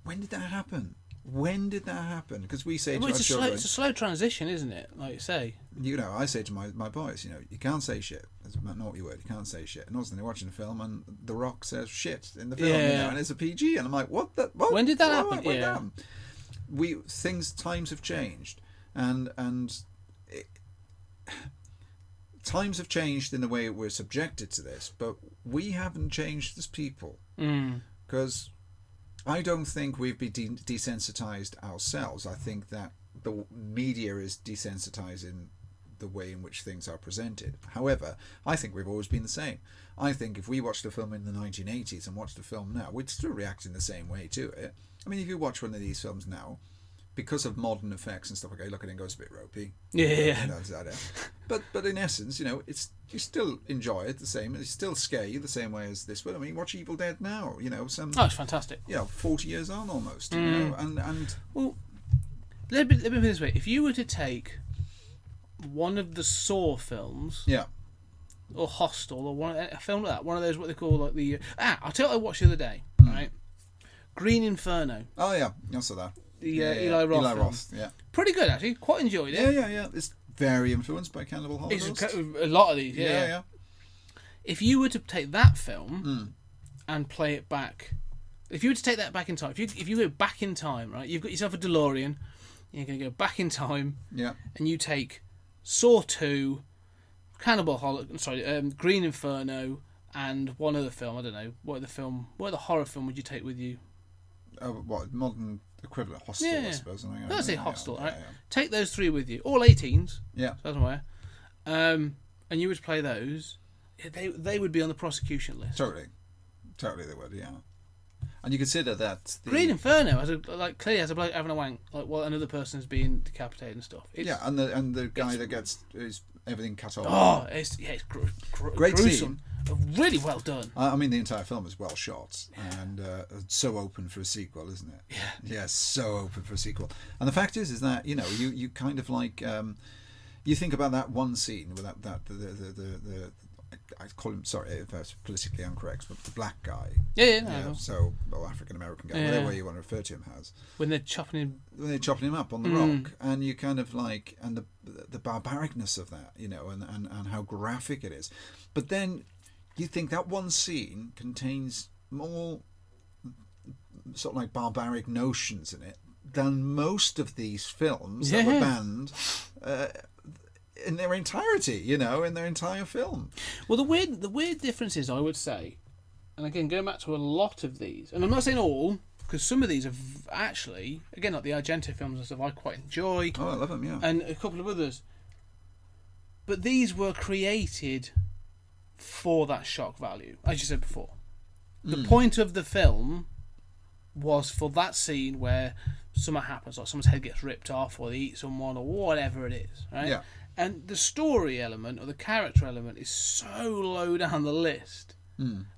when did that happen? When did that happen? Because we say it's a slow transition, isn't it? Like you say. I say to my boys, you can't say shit. It's a naughty word. You can't say shit. And also, they're watching a film, and The Rock says shit in the film, and it's a PG, and I'm like, what? When did that happen? Times have changed, and times have changed in the way we're subjected to this, but we haven't changed as people, because I don't think we've been desensitized ourselves. I think that the media is desensitizing the way in which things are presented. However, I think we've always been the same. I think if we watched a film in the 1980s and watched a film now, we'd still react in the same way to it. I mean, if you watch one of these films now, because of modern effects and stuff, okay, look at it and goes a bit ropey. But in essence, you still enjoy it the same. It still scare you the same way as this would. I mean, watch Evil Dead now. It's fantastic. 40 years on almost. And well, let me put it this way: if you were to take one of the Saw films, or Hostel, or a film like that, one of those what they call like the I'll tell you what I watched the other day, right? Green Inferno. Oh yeah, I saw that. The Eli Roth film. Pretty good actually. Quite enjoyed it. Yeah. It's very influenced by Cannibal Holocaust. A lot of these. Yeah. If you were to take that film and play it back, if you were to take that back in time, if you go back in time, right, you've got yourself a DeLorean. You're going to go back in time. Yeah. And you take Saw 2, Cannibal Holocaust, Green Inferno, and one other film. I don't know what other horror film would you take with you? What modern equivalent? Hostel, I suppose. Let's say Hostel. Right. Take those three with you, all 18s. Yeah. Somewhere. And you would play those. They would be on the prosecution list. Totally, they would. Yeah. And you consider that Green Inferno clearly has a bloke having a wank, while another person's being decapitated and stuff. And the guy that gets everything cut off. Oh, it's great gruesome. Scene. Really well done. I mean, the entire film is well shot and so open for a sequel, isn't it? Yeah, so open for a sequel. And the fact is that you kind of like you think about that one scene with that the I call him, sorry if that's politically incorrect, but the black guy. So African American guy, whatever way you want to refer to him as. When they're chopping him up on the rock, and you kind of like, and the barbaricness of that, and how graphic it is. But then you think that one scene contains more sort of like barbaric notions in it than most of these films that were banned in their entirety, in their entire film. Well, the weird difference is, I would say, and again, going back to a lot of these, and I'm not saying all, because some of these are actually, again, like the Argento films and stuff, I quite enjoy. Oh, I love them, yeah. And a couple of others. But these were created for that shock value, as you said before. The point of the film was for that scene where something happens, like someone's head gets ripped off, or they eat someone, or whatever it is, right? Yeah. And the story element or the character element is so low down the list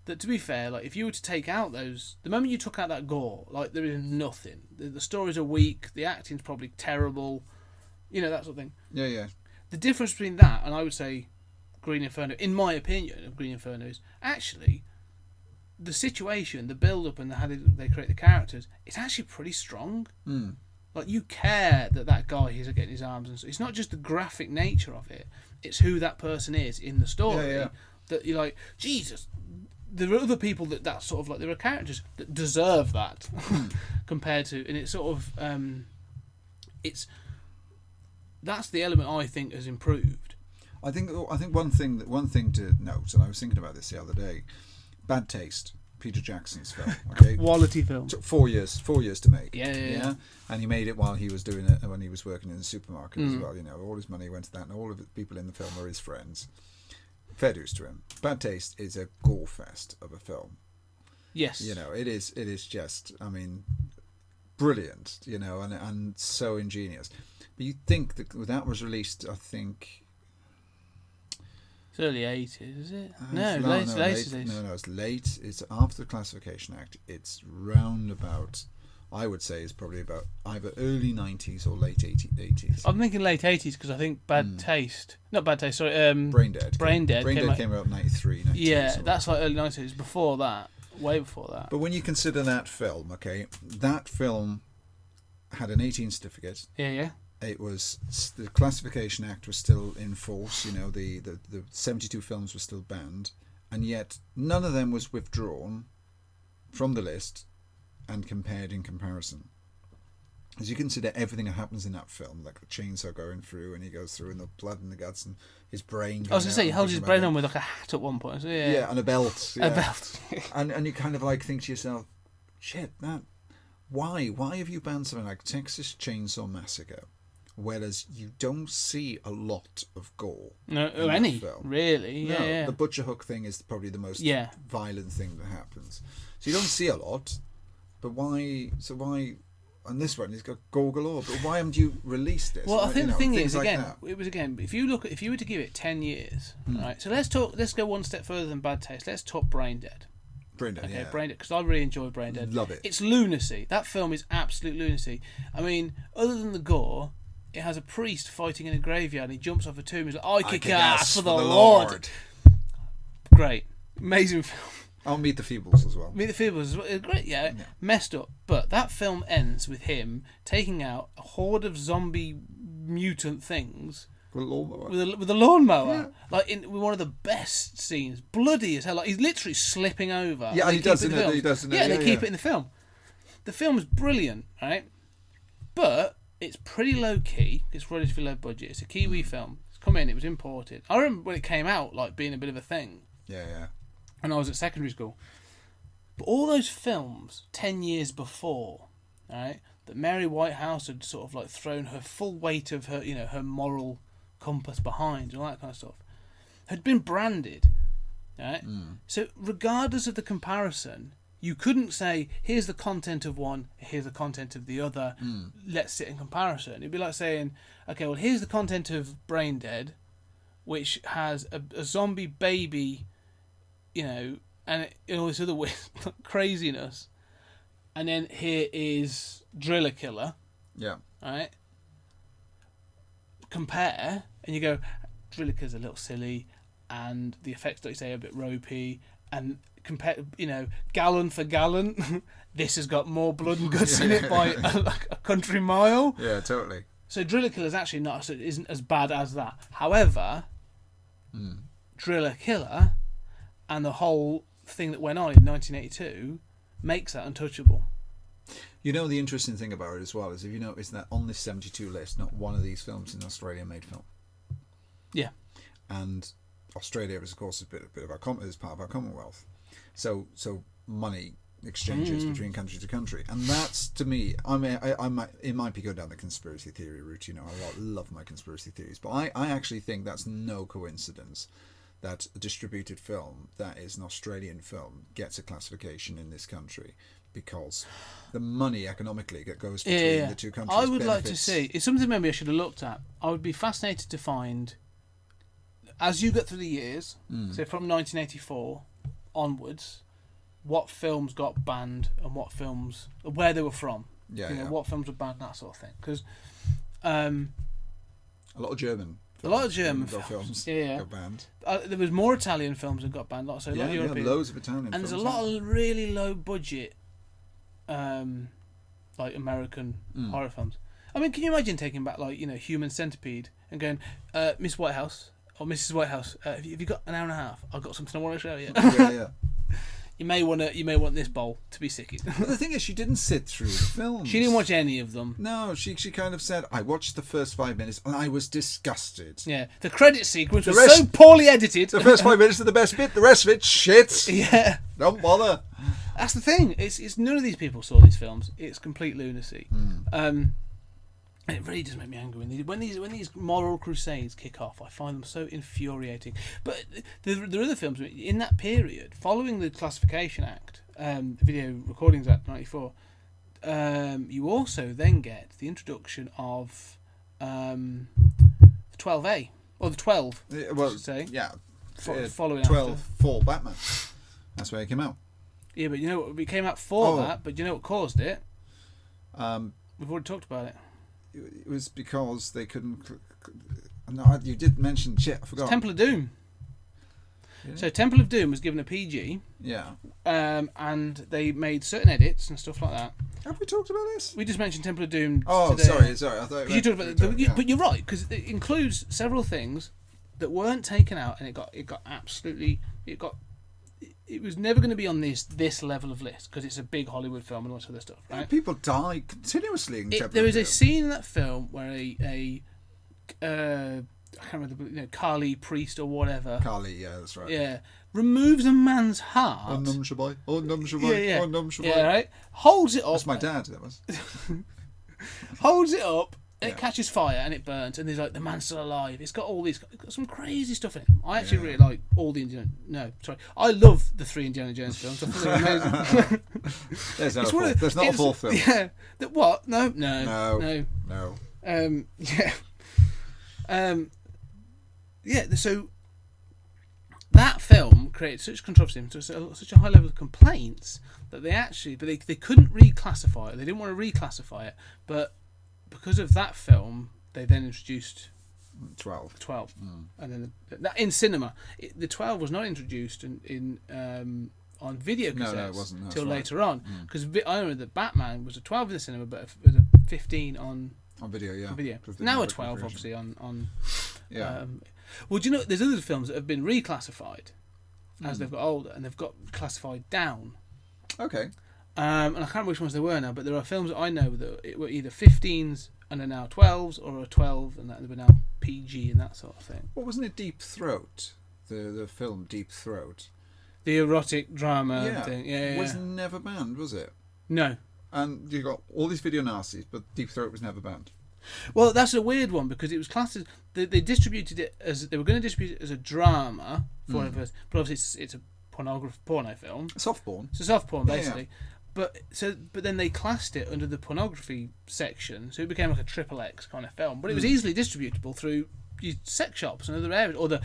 that, to be fair, like if you were to take out those, the moment you took out that gore, like there is nothing. The stories are weak, the acting's probably terrible, that sort of thing. Yeah. The difference between that and I would say Green Inferno, in my opinion, of Green Inferno is actually the situation, the build-up, and how they create the characters. It's actually pretty strong. Like, you care that guy is getting his arms, and so it's not just the graphic nature of it; it's who that person is in the story. Yeah. That you're like, Jesus. There are other people that sort of like, there are characters that deserve that compared to, and it's sort of that's the element I think has improved. I think one thing to note, and I was thinking about this the other day, Bad Taste, Peter Jackson's film. Okay, quality film. Took 4 years to make. Yeah. And he made it while he was doing it, when he was working in the supermarket as well. All his money went to that, and all of the people in the film were his friends. Fair dues to him. Bad Taste is a gore fest of a film. Yes. It is just, I mean, brilliant. And so ingenious. But you think that was released, I think. It's early 80s, is it? Late 80s. No, it's late. It's after the Classification Act. It's round about, I would say, it's probably about either early 90s or late 80s. I'm thinking late 80s because I think Brain Dead. Brain Dead came out in 93, 92. Yeah, that's like early 90s. Before that, way before that. But when you consider that film, okay, that film had an 18 certificate. Yeah. It was, the Classification Act was still in force. You know, the 72 films were still banned, and yet none of them was withdrawn from the list and compared in comparison. As you consider everything that happens in that film, like the chainsaw going through, and he goes through, and the blood and the guts, and his brain. I was going to say, he holds his brain on with like a hat at one point. So yeah, and a belt. Yeah. A belt. and you kind of like think to yourself, shit, man, why have you banned something like Texas Chainsaw Massacre, whereas you don't see a lot of gore? No, any really? No, yeah. The butcher hook thing is probably the most violent thing that happens. So you don't see a lot, but why? So why? And this one, he's got gore galore. But why haven't you released this? Well, I think the thing is, like if you were to give it 10 years, right? So let's go one step further than bad taste. Let's talk Brain Dead. Brain Dead, okay, Brain Dead, because I really enjoy Brain Dead. Love it. It's lunacy. That film is absolute lunacy. I mean, other than the gore, it has a priest fighting in a graveyard, and he jumps off a tomb. He's like, "I kick ass for the Lord." Great, amazing film. I'll Meet the Feebles as well. Meet the Feebles as well. Great, yeah. Messed up. But that film ends with him taking out a horde of zombie mutant things with a lawnmower. With a lawnmower. Like with one of the best scenes. Bloody as hell. Like he's literally slipping over. Yeah, and he does, isn't it? Yeah, they keep it in the film. The film's brilliant, right? But it's pretty low key. It's relatively low budget. It's a Kiwi film. It's come in. It was imported. I remember when it came out, like being a bit of a thing. Yeah. When I was at secondary school. But all those films 10 years before, right, that Mary Whitehouse had sort of like thrown her full weight of her, her moral compass behind and all that kind of stuff, had been branded, right? So regardless of the comparison, you couldn't say, here's the content of one, here's the content of the other, let's sit in comparison. It'd be like saying, okay, well, here's the content of Brain Dead, which has a zombie baby, and all this other weird craziness. And then here is Driller Killer. Yeah. Right? Compare, and you go, Driller Killer's a little silly, and the effects, like you say, are a bit ropey, and compare, gallon for gallon, this has got more blood and guts in it by a country mile. Yeah, totally. So Driller Killer's actually isn't as bad as that. However, Driller Killer and the whole thing that went on in 1982 makes that untouchable. The interesting thing about it as well is, if you notice that on this 72 list, not one of these films in Australia made film. Yeah. And Australia is, of course, a bit of is part of our Commonwealth. So money exchanges between country to country, and that's, to me, it might be going down the conspiracy theory route. I love my conspiracy theories, but I actually think that's no coincidence that a distributed film that is an Australian film gets a classification in this country, because the money economically that goes between the two countries. I would like to see, it's something maybe I should have looked at. I would be fascinated to find, as you get through the years, so from 1984 onwards, what films got banned and what films, where they were from. What films were banned, that sort of thing. Because a lot of German films got banned. There was more Italian films that got banned. So a lot of European. Loads of Italian films. And there's a lot of really low budget, like American horror films. I mean, can you imagine taking back Human Centipede and going, Miss Whitehouse or Mrs. Whitehouse, have you got an hour and a half? I've got something I want to show you. Yeah. You may want this bowl to be sicky. But the thing is, she didn't sit through the films. She didn't watch any of them. No, she kind of said, I watched the first 5 minutes and I was disgusted. Yeah, the credit sequence was so poorly edited. The first 5 minutes are the best bit. The rest of it, shit. Yeah, don't bother. That's the thing. It's none of these people saw these films. It's complete lunacy. And it really does make me angry when these moral crusades kick off. I find them so infuriating. But there are other films in that period, following the Classification Act, the Video Recordings Act '94. You also then get the introduction of the 12A or the 12. Well, I should say. Yeah, following 12 after. for Batman. That's where it came out. Yeah, but it came out for that. But you know what caused it? We've already talked about it. It was because they couldn't. No, you did mention shit. I forgot. It's Temple of Doom. Yeah. So Temple of Doom was given a PG. Yeah. And they made certain edits and stuff like that. Have we talked about this? We just mentioned Temple of Doom. Oh, today. sorry. I thought you talked about but you're right, because it includes several things that weren't taken out, and it was never going to be on this level of list because it's a big Hollywood film and all this other stuff. Right? Yeah, people die continuously in Temple of Doom. There is a scene in that film where I can't remember, Kali priest or whatever. Kali, yeah, that's right. Yeah, removes a man's heart. Oh, Num Shabai. Oh, Num Shabai. Yeah. Oh, Num Shabai. Yeah, right. Holds it up. That's my dad. That was. Holds it up. And it catches fire and it burns, and there's like the man's still alive. It's got some crazy stuff in it. I actually really like all the I love the 3 Indiana Jones films. I think they're amazing. There's not a fourth film. Yeah. What? No. So that film created such controversy and such a high level of complaints that they couldn't reclassify it. They didn't want to reclassify it, but because of that film, they then introduced 12, and then in cinema, the 12 was not introduced on video cassettes it wasn't. Till right. later on, because I remember that Batman was a 12 in the cinema, but a 15 on video. Yeah, on video. Now a 12, obviously on. Yeah. Well, do you know there's other films that have been reclassified as they've got older, and they've got classified down. Okay. And I can't remember which ones they were now, but there are films that I know that it were either 15s and are now 12s, or a 12 and that they were now PG and that sort of thing. What wasn't it? Deep Throat, the film Deep Throat, the erotic drama thing. Yeah, was never banned, was it? No. And you got all these video nasties, but Deep Throat was never banned. Well, that's a weird one because it was classed as they distributed it as they were going to distribute it as a drama for it, but obviously it's a porno film. Soft porn. It's a soft porn basically. Yeah. But then they classed it under the pornography section, so it became like a XXX kind of film. But it was easily distributable through sex shops and other areas, or the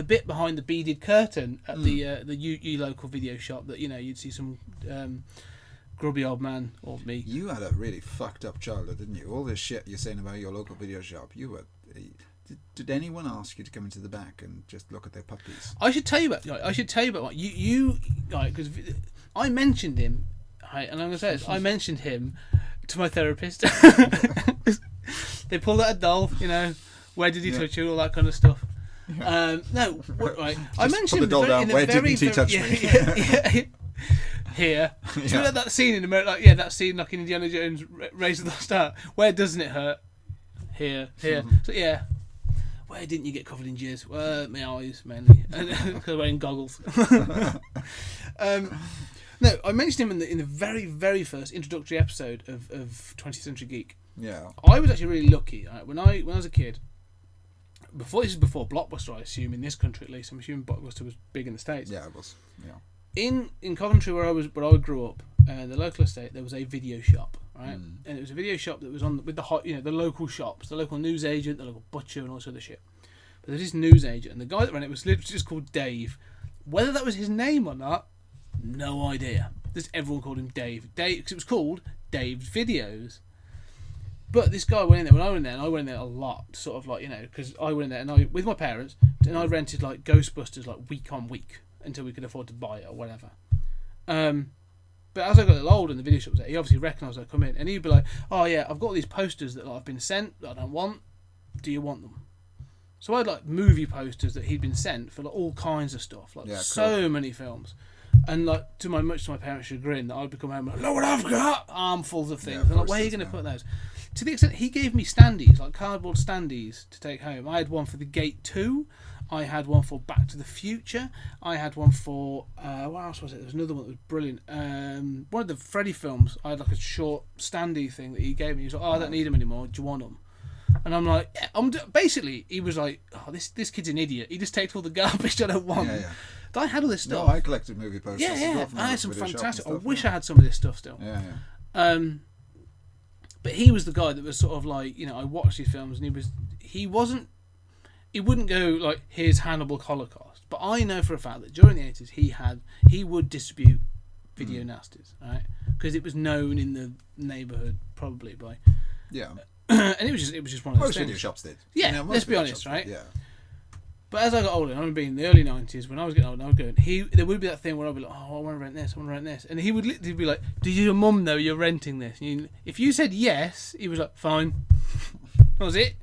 bit behind the beaded curtain at the local video shop that you'd see some grubby old man or me. You had a really fucked up childhood, didn't you? All this shit you're saying about your local video shop, you were. Did anyone ask you to come into the back and just look at their puppies? I should tell you about what you because I mentioned him. Right, and I'm going to say this. I mentioned him to my therapist. They pulled out a doll, where did he touch you, all that kind of stuff. Yeah. I mentioned him where didn't he touch me? Here. So like that scene in America, that scene like in Indiana Jones, Raise of the Lost Ark. Where doesn't it hurt? Here. So where didn't you get covered in jizz? Well, my eyes mainly, because I'm wearing goggles. No, I mentioned him in the very, very first introductory episode of 20th Century Geek. Yeah. I was actually really lucky. Right? When I was a kid, this is before Blockbuster, I assume, in this country at least. I'm assuming Blockbuster was big in the States. Yeah, it was. Yeah. In Coventry, where I grew up, the local estate, there was a video shop, right? And it was a video shop that was with the local shops, the local newsagent, the local butcher, and all this other shit. But there was this newsagent, and the guy that ran it was literally just called Dave. Whether that was his name or not, no idea. Just everyone called him Dave, because it was called Dave's Videos. But this guy went in there when I went in there, and I went in there a lot, sort of like because I went in there with my parents, and I rented like Ghostbusters like week on week until we could afford to buy it or whatever. But as I got a little older and the video shop was there, he obviously recognised I'd come in, and he'd be like, "Oh yeah, I've got all these posters that I've been sent that I don't want. Do you want them?" So I had like movie posters that he'd been sent for like all kinds of stuff, like so many films. And like much to my parents' chagrin, that I'd become home like, "Look what I've got!" Armfuls of things. And like, where are you going to put those? To the extent he gave me standees, like cardboard standees to take home. I had one for The Gate 2. I had one for Back to the Future. I had one for what else was it? There was another one that was brilliant. One of the Freddy films. I had like a short standee thing that he gave me. He was like, "Oh, I don't need them anymore. Do you want them?" And I'm like, yeah, basically, he was like, "Oh, this kid's an idiot. He just takes all the garbage I don't want." Yeah. But I had all this stuff. No, I collected movie posters. Yeah. I had some fantastic. I wish I had some of this stuff still. Yeah. But he was the guy that was sort of like, I watched these films, and he wouldn't go like, "Here's Hannibal Holocaust." But I know for a fact that during the 80s he would distribute video nasties, right? Because it was known in the neighbourhood probably by. Yeah. And it was just one of those most things. video shops did. Yeah, let's be honest, right? Yeah. But as I got older, I remember being in the early 90s, when I was getting older, I was going, there would be that thing where I'd be like, oh, I want to rent this, I want to rent this. And he would literally be like, do your mum know you're renting this? And if you said yes, he was like, fine. That was it.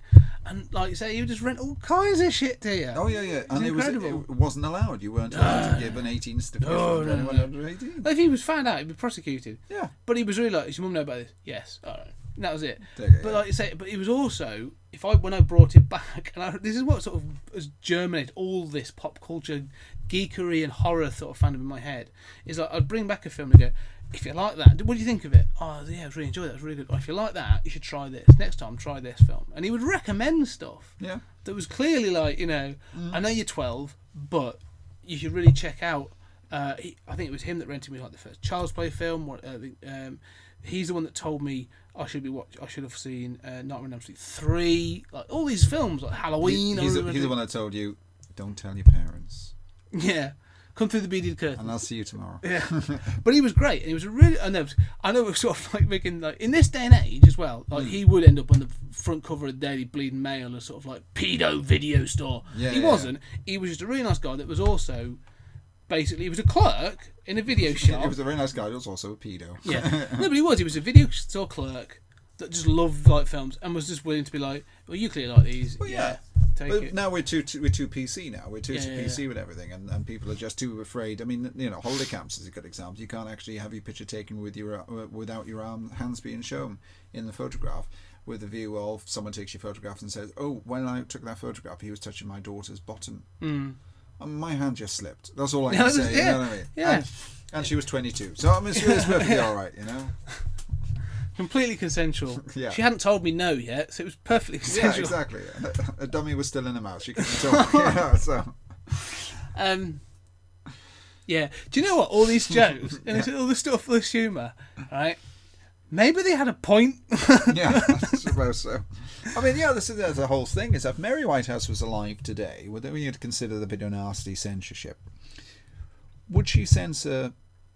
And like you say, he would just rent all kinds of shit to you. Oh, yeah. And it wasn't allowed. You weren't allowed to give an 18 certificate to anyone under 18. If he was found out, he'd be prosecuted. Yeah. But he was really like, does your mum know about this? Yes. All right. And that was it. But like you say, but it was also, when I brought it back, and this is what sort of has germinated all this pop culture geekery and horror sort of fandom in my head, is like I'd bring back a film and go, if you like that, what do you think of it? Oh yeah, I really enjoyed that, it was really good. Or if you like that, you should try this. Next time, try this film. And he would recommend stuff that was clearly like, I know you're 12, but you should really check out, I think it was him that rented me like the first Child's Play film. He's the one that told me I should have seen Nightmare on Elm Street 3, like all these films, like Halloween. He's the one that told you, don't tell your parents. Yeah, come through the beaded curtain. And I'll see you tomorrow. Yeah, but he was great, and he was a really. I know it was sort of like making like in this day and age as well. Like he would end up on the front cover of the Daily Bleeding Mail as sort of like pedo video store. Yeah, he wasn't. He was just a really nice guy that was also. Basically, he was a clerk in a video shop. He was a very nice guy. He was also a pedo. Yeah, no, but he was. He was a video store clerk that just loved like films and was just willing to be like, "Well, you clearly like these." Well, yeah. Take it. Now we're too PC now. We're too PC with everything, and people are just too afraid. I mean, holiday camps is a good example. You can't actually have your picture taken with without your hands being shown in the photograph, with the view of someone takes your photograph and says, "Oh, when I took that photograph, he was touching my daughter's bottom." My hand just slipped. That's all I can say. You know what I mean? Yeah. And she was 22, so I mean, she was perfectly all right. Completely consensual. Yeah. She hadn't told me no yet, so it was perfectly consensual. Yeah, exactly. A dummy was still in her mouth. She couldn't talk. So. Yeah. Do you know what? All these jokes and all this stuff, all this humour, right? Maybe they had a point. Yeah, I suppose so. I mean, there's the whole thing is if Mary Whitehouse was alive today, would you consider the bit of nasty censorship? Would she censor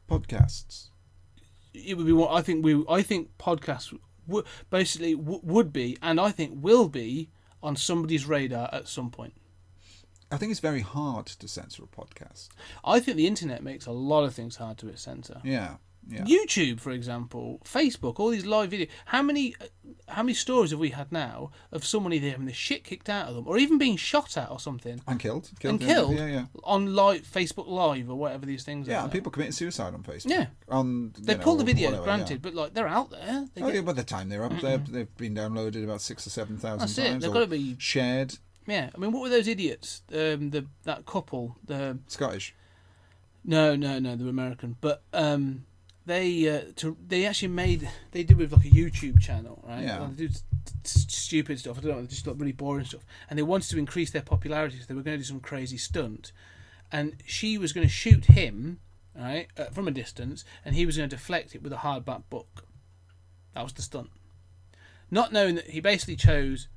podcasts? It would be what I think. I think podcasts would be, and I think will be on somebody's radar at some point. I think it's very hard to censor a podcast. I think the internet makes a lot of things hard to censor. Yeah. YouTube, for example, Facebook, all these live videos. How many stories have we had now of someone either having the shit kicked out of them, or even being shot at or something, and killed on live Facebook Live or whatever these things are. Yeah, and people committing suicide on Facebook. Yeah, they pull the video, granted, but like they're out there. By the time they're up there, they've been downloaded about 6,000 or 7,000 times. That's it. They've got to be shared. Yeah, I mean, what were those idiots? That couple, the Scottish. No, they were American, but they did with like a YouTube channel, right? Yeah. They did stupid stuff. I don't know, just like really boring stuff. And they wanted to increase their popularity, so they were going to do some crazy stunt. And she was going to shoot him, right, from a distance, and he was going to deflect it with a hardback book. That was the stunt. Not knowing that he basically chose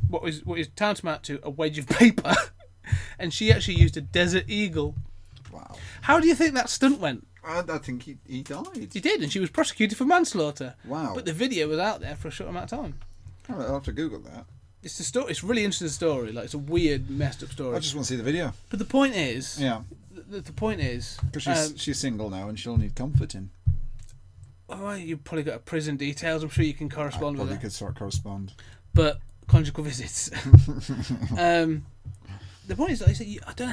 what is tantamount to a wedge of paper, and she actually used a Desert Eagle. Wow. How do you think that stunt went? I think he died. He did, and she was prosecuted for manslaughter. Wow. But the video was out there for a short amount of time. I'll have to Google that. It's a story. It's a really interesting story. Like, it's a weird, messed up story. I just want to see the video. But the point is... Yeah. The point is... Because she's single now and she'll need comforting. Oh, you've probably got prison details. I'm sure you can correspond with her. Probably could sort of correspond. But conjugal visits. The point is, like I said, I don't know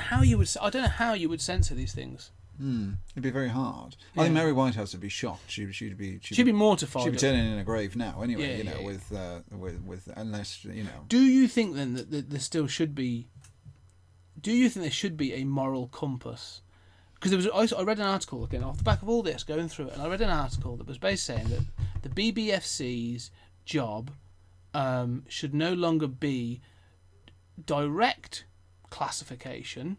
how you would censor these things. It'd be very hard. Yeah. I think Mary Whitehouse would be shocked. She'd be mortified. She'd be turning in a grave now, anyway. With unless Do you think then that there still should be? Do you think there should be a moral compass? Because I read an article again off the back of all this, going through it, and I read an article that was basically saying that the BBFC's job should no longer be direct classification,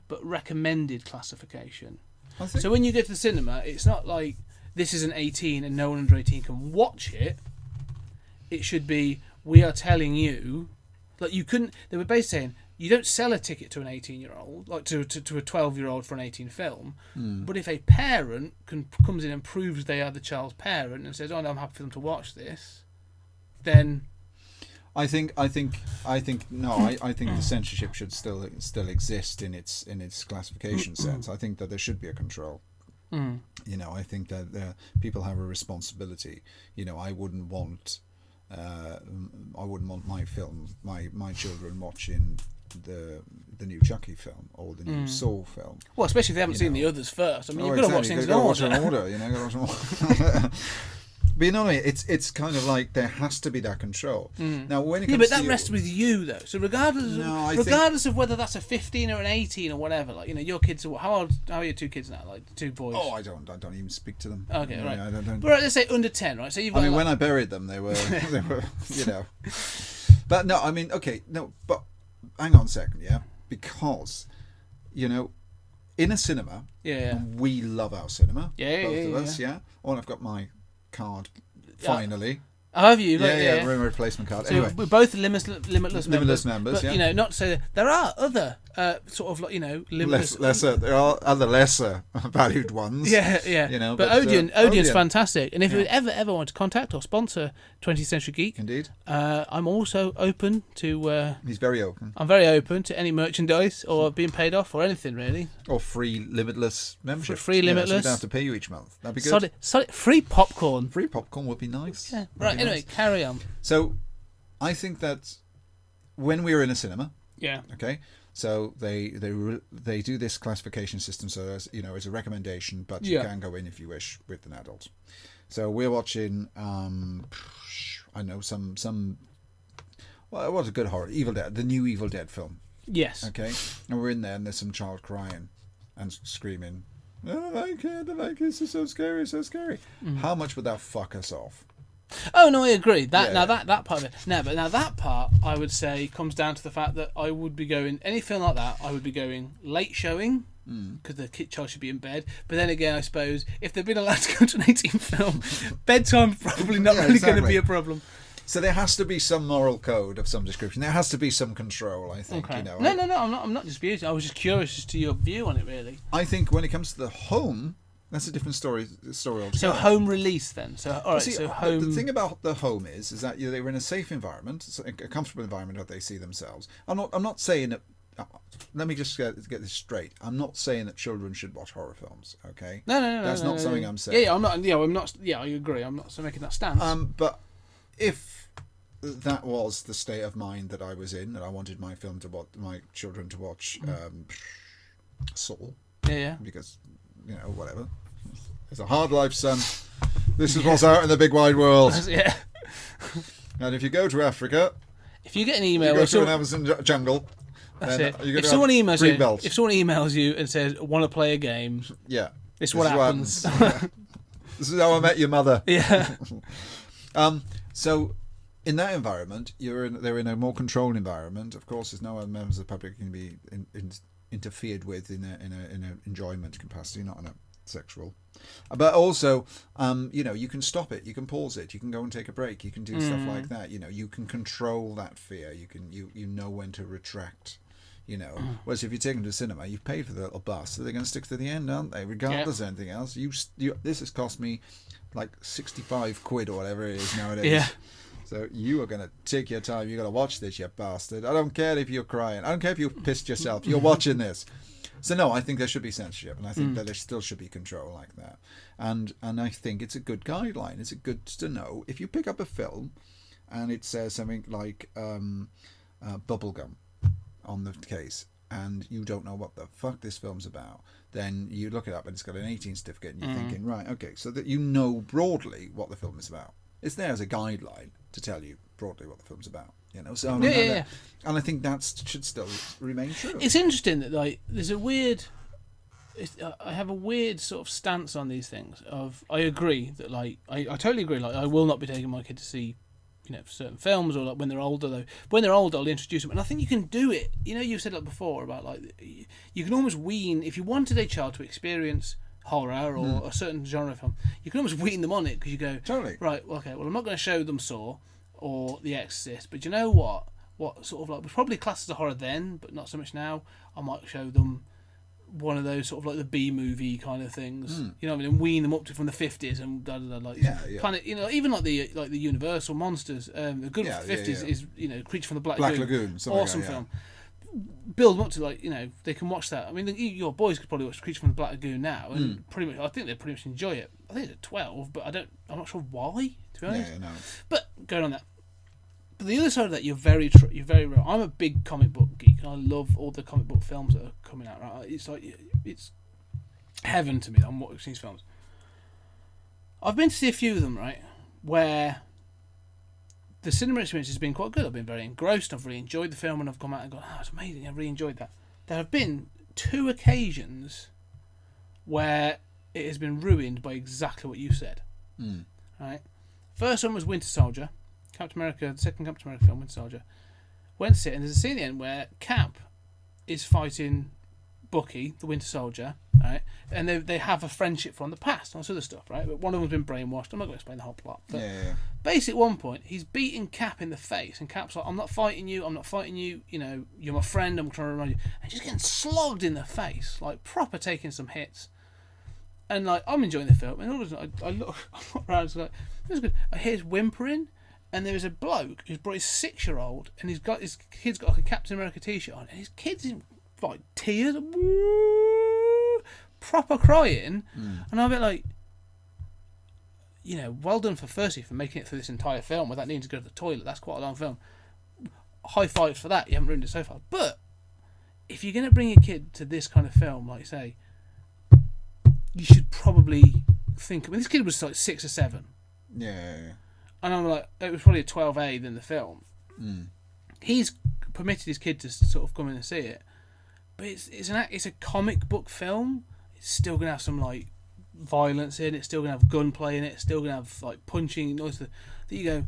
but recommended classification. So when you go to the cinema, it's not like this is an 18 and no one under 18 can watch it. It should be, we are telling you, like you couldn't. They were basically saying you don't sell a ticket to an 18-year-old, like to a 12-year-old for an 18 film. But if a parent comes in and proves they are the child's parent and says, "Oh no, I'm happy for them to watch this," then I think the censorship should still exist in its classification sense. I think that there should be a control. You know, I think that people have a responsibility. You know, I wouldn't want my children watching the new Chucky film or the new Saw film. Well, especially if they haven't seen the others first. I mean, you've got to watch things in order. You know, but you know what I mean? It's kind of like there has to be that control. Now, when it comes but that rests with you, though. So regardless of whether that's a 15 or an 18 or whatever, like, you know, your kids are how old? How are your two kids now? Like 2 boys. Oh, I don't even speak to them. Okay, right. I don't. But right, let's say under 10, right? So you've got. when I buried them, they were you know. But no, I mean, okay, no, but hang on a second, yeah, because you know, in a cinema, we love our cinema, both of us, yeah. Oh, and I've got my card finally. Oh, have you? Yeah, replacement card. So anyway, we're both limitless members. But, you know, not to say that there are other sort of, like, you know, limitless. There are other lesser valued ones. Yeah. You know, but Odeon's fantastic. And if you ever want to contact or sponsor 20th Century Geek, indeed, I'm also open to. He's very open. I'm very open to any merchandise or being paid off or anything really. Or free limitless membership. Free limitless. So we don't have to pay you each month. That'd be good. Solid. Free popcorn. Free popcorn would be nice. Yeah. Right. Anyway, carry on. So, I think that when we were in a cinema, okay, so they do this classification system, so as you know, it's a recommendation, but you can go in if you wish with an adult. So we're watching, I know some. Well, it was a good horror, Evil Dead, the new Evil Dead film. Yes. Okay, and we're in there, and there's some child crying and screaming. I don't like it. This is so scary, so scary. How much would that fuck us off? Oh no, I agree. Now that part of it. Now that part, I would say, comes down to the fact that I would be going any film like that. I would be going late showing because the child should be in bed. But then again, I suppose if they've been allowed to go to an 18 film, bedtime's probably not really going to be a problem. So there has to be some moral code of some description. There has to be some control, I think. Okay. You know, No. I'm not disputing. I was just curious as to your view on it, really. I think when it comes to the home, that's a different story altogether. So home release then. So all right. So home. The thing about the home is that they were in a safe environment, a comfortable environment that they see themselves. I'm not saying that. Let me just get this straight. I'm not saying that children should watch horror films. Okay. No. That's not something I'm saying. Yeah, I'm not. Yeah, I'm not. Yeah, I agree. I'm not making that stance. But if that was the state of mind that I was in, that I wanted my children to watch Saw. Yeah. Because, you know, whatever. It's a hard life, son. This is what's out in the big wide world. Yeah. And if you go to Africa, if you get an email, you go to an Amazon jungle. That's it. If someone emails you and says, "Want to play a game?" Yeah. This is what happens. This is how I met your mother. Yeah. So, in that environment, they're in a more controlled environment. Of course, there's no other members of the public can be interfered with in an enjoyment capacity, not in a sexual. But also, you know, you can stop it, you can pause it, you can go and take a break, you can do stuff like that. You know, you can control that fear. You know when to retract. You know, whereas if you take them to the cinema, you've paid for the little bus, so they're going to stick to the end, aren't they? Regardless of anything else. This has cost me like 65 quid or whatever it is nowadays. Yeah. So you are going to take your time. You're going to watch this, you bastard. I don't care if you're crying. I don't care if you pissed yourself. You're watching this. So no, I think there should be censorship, and I think that there still should be control like that. And I think it's a good guideline. It's good to know if you pick up a film, and it says something like bubblegum on the case, and you don't know what the fuck this film's about, then you look it up and it's got an 18 certificate, and you're thinking, right, okay, so that you know broadly what the film is about. It's there as a guideline to tell you broadly what the film's about. You know, so and I think that should still remain true. It's interesting that like there's a weird. I have a weird sort of stance on these things. I agree that like I totally agree. Like I will not be taking my kid to see, you know, certain films, or like when they're older though. When they're older, I'll introduce them, and I think you can do it. You know, you've said that before about like you can almost wean if you wanted a child to experience horror or a certain genre of film, you can almost wean them on it because you go totally right. Okay, well I'm not going to show them Saw or The Exorcist, but you know what sort of like was probably classed as a horror then, but not so much now. I might show them one of those sort of like the B movie kind of things. You know what I mean? And wean them up to from the 50s and like Planet. You know, even like the Universal monsters. The good 50s is Creature from the Black Lagoon. Awesome film. Build them up to like they can watch that. I mean, your boys could probably watch Creature from the Black Lagoon now, and pretty much I think they pretty much enjoy it. I think they're 12, but I'm not sure why, to be honest. Yeah, no. But going on that. But the other side of that, you're very right. I'm a big comic book geek, and I love all the comic book films that are coming out. Right, it's heaven to me that I'm watching these films. I've been to see a few of them, right, where the cinema experience has been quite good. I've been very engrossed. I've really enjoyed the film, and I've come out and gone, "Oh, it's amazing! I really enjoyed that." There have been 2 occasions where it has been ruined by exactly what you said. Right, first one was Winter Soldier. Captain America, the second Captain America film, Winter Soldier. Went to see it, and there's a scene at the end where Cap is fighting Bucky, the Winter Soldier, right? And they have a friendship from the past and all this other stuff, right? But one of them's been brainwashed. I'm not going to explain the whole plot. But basically, at one point, he's beating Cap in the face, and Cap's like, I'm not fighting you, you're my friend, I'm trying to remind you. And just getting slogged in the face, like proper taking some hits. And like, I'm enjoying the film, and all of a sudden, I look around, it's like, it was good. I hear his whimpering. And there was a bloke who's brought his 6-year-old, and his kid's got like a Captain America t-shirt on, and his kid's in like tears, proper crying, and I'm a bit like, well done for making it through this entire film without needing to go to the toilet. That's quite a long film. High fives for that. You haven't ruined it so far. But if you're going to bring your kid to this kind of film, like say, you should probably think. I mean, this kid was like 6 or 7. Yeah. And I'm like, it was probably a 12A than the film. He's permitted his kid to sort of come in and see it, but it's a comic book film. It's still gonna have some like violence in it. It's still gonna have gunplay in it. It's still gonna have like punching noise. That you go, I'm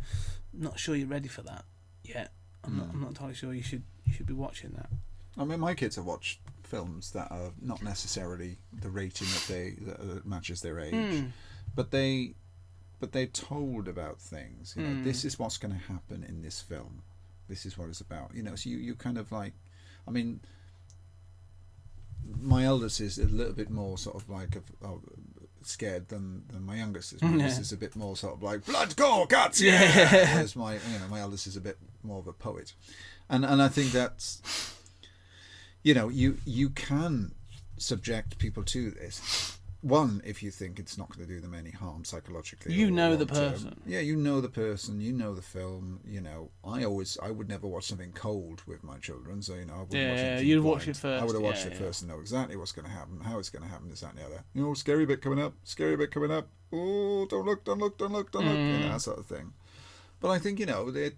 not sure you're ready for that yet. I'm not entirely sure you should be watching that. I mean, my kids have watched films that are not necessarily the rating that matches their age, but they're told about things. This is what's going to happen in this film. This is what it's about. So you kind of like, I mean, my eldest is a little bit more sort of like scared than my youngest is. My youngest is a bit more sort of like blood, gore, guts. Whereas my eldest is a bit more of a poet, and I think that's, you can subject people to this. One, if you think it's not going to do them any harm psychologically. You know the person. Yeah, you know the person. You know the film. I would never watch something cold with my children. So I wouldn't watch it. You'd watch it first. I would have watched it first and know exactly what's going to happen, how it's going to happen, this, that, and the other. Scary bit coming up. Oh, don't look. That sort of thing. But I think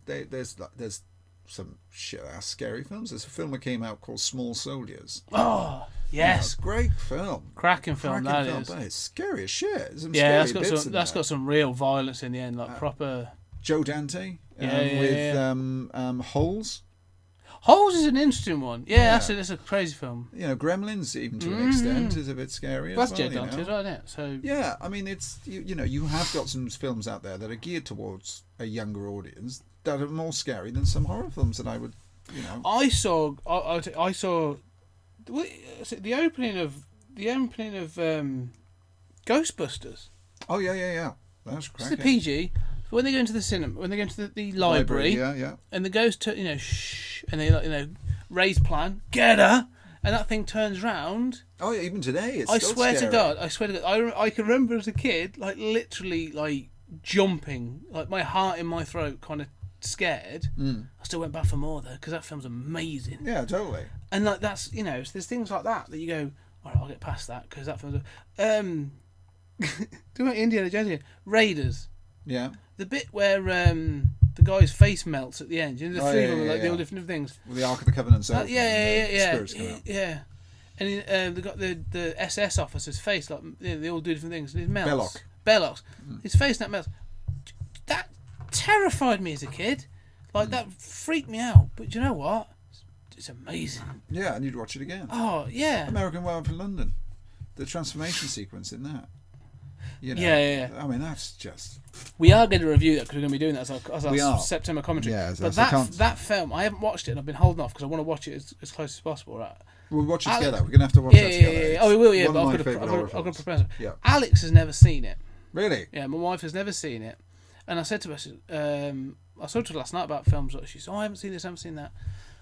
there's some shit ass scary films. There's a film that came out called Small Soldiers. Oh. Yes, great film, cracking film. That is. But it's scary as shit. That's got some real violence in the end, like proper. Joe Dante, with Holes. Holes is an interesting one. Yeah, that's a crazy film. Gremlins, even to an extent, is a bit scary. That's Joe Dante, isn't it? So yeah, I mean, it's you have got some films out there that are geared towards a younger audience that are more scary than some horror films that I would. I saw the opening of Ghostbusters. Oh yeah. That's correct. It's the PG. But when they go into the cinema, when they go into the library, and the ghost, shh, and they raise plan, get her, and that thing turns round. Oh yeah, even today, it's. I swear to God, I can remember as a kid, like literally, like jumping, like my heart in my throat, kind of scared. I still went back for more though, because that film's amazing. Yeah, totally. And like that's there's things like that you go, all right, I'll get past that because that film's. Do Indiana Jones again. Raiders. Yeah. The bit where the guy's face melts at the end. The three of them, like the all different things. With the Ark of the Covenant. Yeah. And they got the SS officer's face, like they all do different things. And it melts. Belloc. His face that melts. That terrified me as a kid. Like that freaked me out. But do you know what? It's amazing. Yeah, and you'd watch it again. Oh yeah. American Werewolf in London. The transformation sequence in that. You know? Yeah. I mean, that's just... We are going to review that because we're going to be doing that as our September commentary. Yeah, but that film, I haven't watched it and I've been holding off because I want to watch it as close as possible, right? We'll watch it together. We're going to have to watch that together. Yeah. Oh, we will, yeah. But I've got to prepare something. Yeah. Alex has never seen it. Really? Yeah, my wife has never seen it. And I said to her, I spoke to her last night about films. She said, I haven't seen this, I haven't seen that.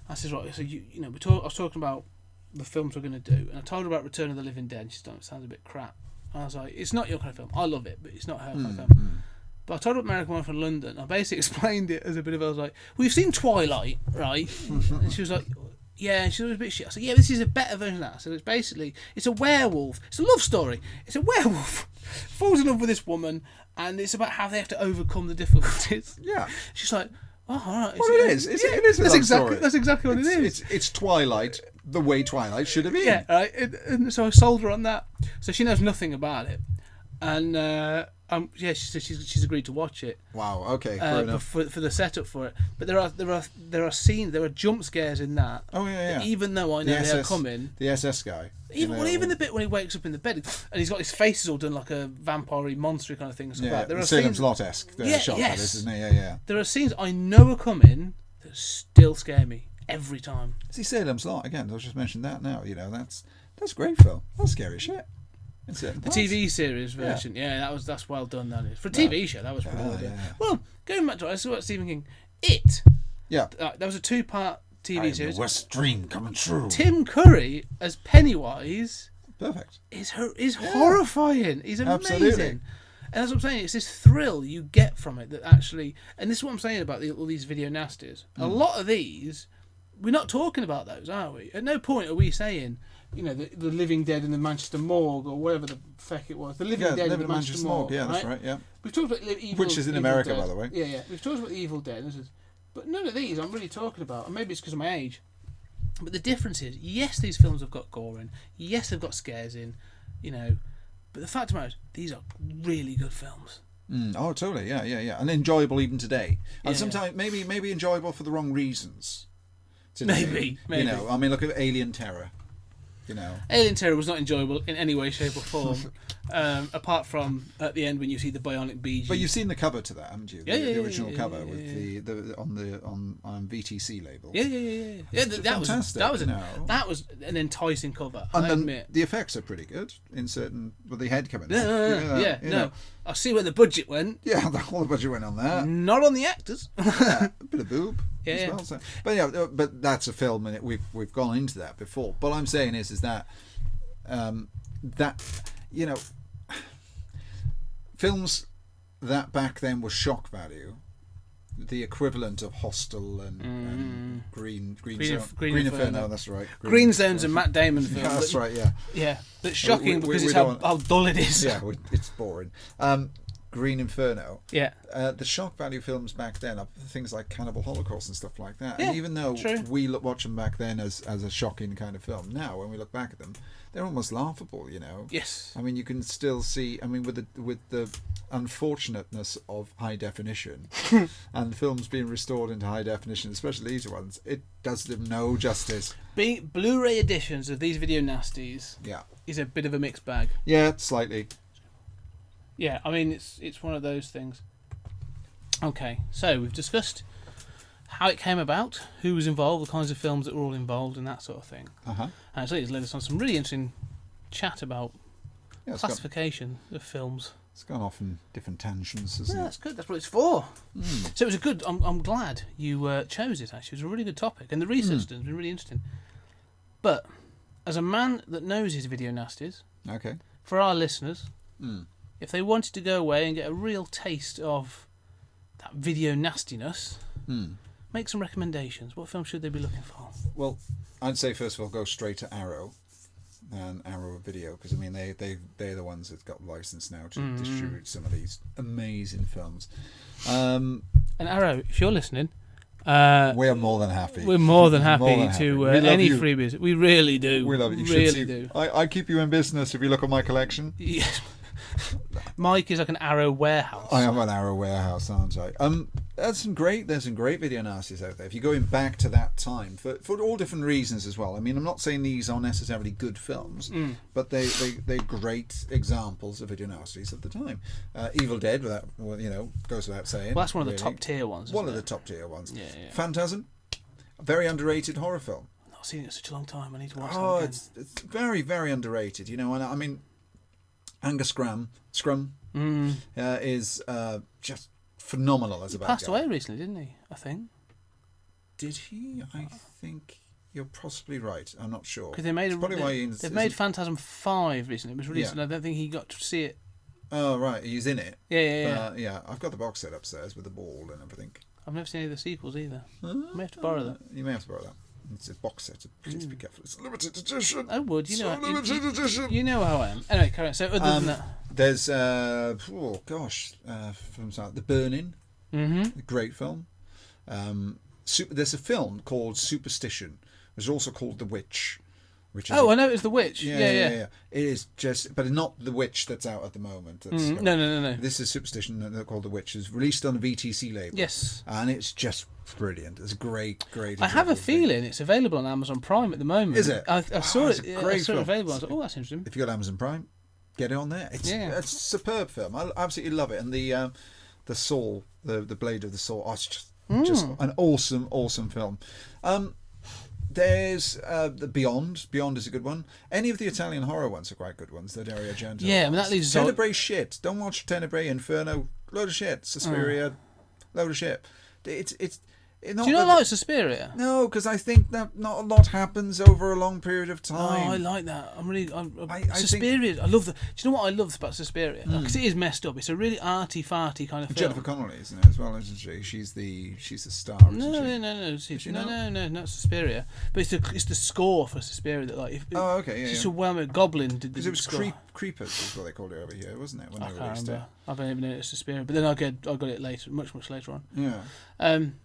I said, right, so I was talking about the films we're going to do. And I told her about Return of the Living Dead. And she said, it sounds a bit crap. And I was like, it's not your kind of film. I love it, but it's not her kind of film. But I told her American One from London. I basically explained it as a bit of, I was like, we've seen Twilight, right? And she was like, yeah, and she was a bit shit. I said, yeah, this is a better version of that. So it's a werewolf. It's a love story. It's a werewolf. Falls in love with this woman, and it's about how they have to overcome the difficulties. Yeah. She's like, oh, all right. Well, it is. It is a love story. That's exactly what it is. It's Twilight, the way Twilight should have been. Yeah, right. And so I sold her on that. So she knows nothing about it. And she said she's agreed to watch it. Wow. Okay. Fair enough. For the setup for it, but there are scenes, there are jump scares in that. Oh yeah. Even though I know they're coming. The SS guy. Even the bit when he wakes up in the bed and he's got his face all done like a vampire-y, monster kind of thing. And stuff like that. There are Salem's Lot-esque. Shot yes. Isn't it? Yeah. There are scenes I know are coming that still scare me every time. See, Salem's Lot again. I just mentioned that now. That's great film. That's scary shit. The TV series version, that's well done. That is for a TV show. That was pretty well done. Yeah. Well, going back to I saw what Stephen King. That was a 2-part TV series. West Dream coming true. Tim Curry as Pennywise. Perfect. Is horrifying. He's amazing. Absolutely. And that's what I'm saying. It's this thrill you get from it that actually, and this is what I'm saying about all these video nasties. A lot of these, we're not talking about those, are we? At no point are we saying, the Living Dead in the Manchester Morgue or whatever the feck it was. The Living Dead in the Manchester Morgue. Yeah, that's right. Yeah. We've talked about Evil, which is in America, by the way. Yeah. We've talked about the Evil Dead, but none of these I'm really talking about. And maybe it's because of my age. But the difference is, yes, these films have got gore in. Yes, they've got scares in. But the fact of the matter is, these are really good films. Oh, totally. Yeah. And enjoyable even today. And sometimes maybe enjoyable for the wrong reasons. Maybe. I mean, look at Alien Terror. Alien Terror was not enjoyable in any way, shape or form, apart from at the end when you see the bionic BG. But you've seen the cover to that, haven't you? The original cover with the on VTC label. Yeah. That was an enticing cover. And I admit the effects are pretty good in certain with the head coming. No. I see where the budget went. Yeah, all the budget went on that. Not on the actors. A bit of boob. As well, so. But that's a film, and we've gone into that before. But I'm saying is that films that back then were shock value, the equivalent of Hostel and Green Inferno. That's right. Green Zone's a Matt Damon film. Yeah, that's right. Yeah. That's shocking because it's how dull it is. Yeah, it's boring. Green Inferno. Yeah. The shock value films back then are things like Cannibal Holocaust and stuff like that. Yeah, and even though we watch them back then as a shocking kind of film, now when we look back at them, they're almost laughable. Yes. I mean, you can still see. I mean, with the unfortunateness of high definition and films being restored into high definition, especially these ones, it does them no justice. Blu-ray editions of these video nasties. Is a bit of a mixed bag. Yeah, slightly. Yeah, I mean, it's one of those things. Okay, so we've discussed how it came about, who was involved, the kinds of films that were all involved, and that sort of thing. And so it's led us on some really interesting chat about classification of films. It's gone off in different tangents, isn't it? That's good. That's what it's for. So it was a good. I'm glad you chose it. Actually, it was a really good topic, and the research has been really interesting. But as a man that knows his video nasties, for our listeners. If they wanted to go away and get a real taste of that video nastiness, make some recommendations. What film should they be looking for? Well, I'd say first of all go straight to Arrow and Arrow Video, because I mean they're the ones that got license now to distribute some of these amazing films. And Arrow, if you're listening, we're more than happy. We're more than happy to any freebies. We really do. We love you. Really do. I keep you in business if you look at my collection. Yes. Mike is like an Arrow warehouse. I am an Arrow warehouse, aren't I? There's some great video nasties out there. If you're going back to that time, for all different reasons as well. I mean, I'm not saying these are necessarily good films, but they're great examples of video nasties of the time. Evil Dead, goes without saying. Well, that's one of the top tier ones. One of the top tier ones. Yeah. Phantasm, a very underrated horror film. I've not seen it in such a long time. I need to watch that again. It's very, very underrated. And I mean, Angus Scrum is just phenomenal as a bad guy. He passed away recently, didn't he? I think. Did he? I think you're possibly right. I'm not sure. Because they've made Phantasm 5 recently. It was released, and I don't think he got to see it. Oh right, he's in it. Yeah. I've got the box set upstairs with the ball and everything. I've never seen any of the sequels either. I may have to borrow that. You may have to borrow that. It's a box set. Please be careful. It's a limited edition. I would. Limited edition. You know how I am. Anyway, carry on. So other than that, there's films like The Burning. A great film. There's a film called Superstition. There's also called The Witch. Which is I know it's The Witch. Yeah. It is just, but not The Witch that's out at the moment. No. This is Superstition called The Witch. It's released on the VTC label. Yes. And it's just brilliant. It's great. I have a feeling it's available on Amazon Prime at the moment. Is it? I saw it. I saw it available. I was like, oh, that's interesting. If you got Amazon Prime, get it on there. It's a superb film. I absolutely love it. And the saw, the blade of the saw. It's just an awesome film. There's the Beyond. Beyond is a good one. Any of the Italian horror ones are quite good ones. The Dario Argento. Yeah, I mean that leaves Tenebrae shit. Don't watch Tenebrae, Inferno. Load of shit. Suspiria. Load of shit. It's. Do you not like Suspiria? No, because I think that not a lot happens over a long period of time. Oh, I like that. Suspiria. I love the. Do you know what I love about Suspiria? Because it is messed up. It's a really arty-farty kind of film. Jennifer Connelly, isn't it, as well, isn't she? She's the star. No, not Suspiria. But it's the score for Suspiria that okay, yeah. It's a well-made Goblin. Because it was Creepers, is what they called it over here, wasn't it? When they released it. I don't even know it's Suspiria, but then I got it later, much later on. Yeah.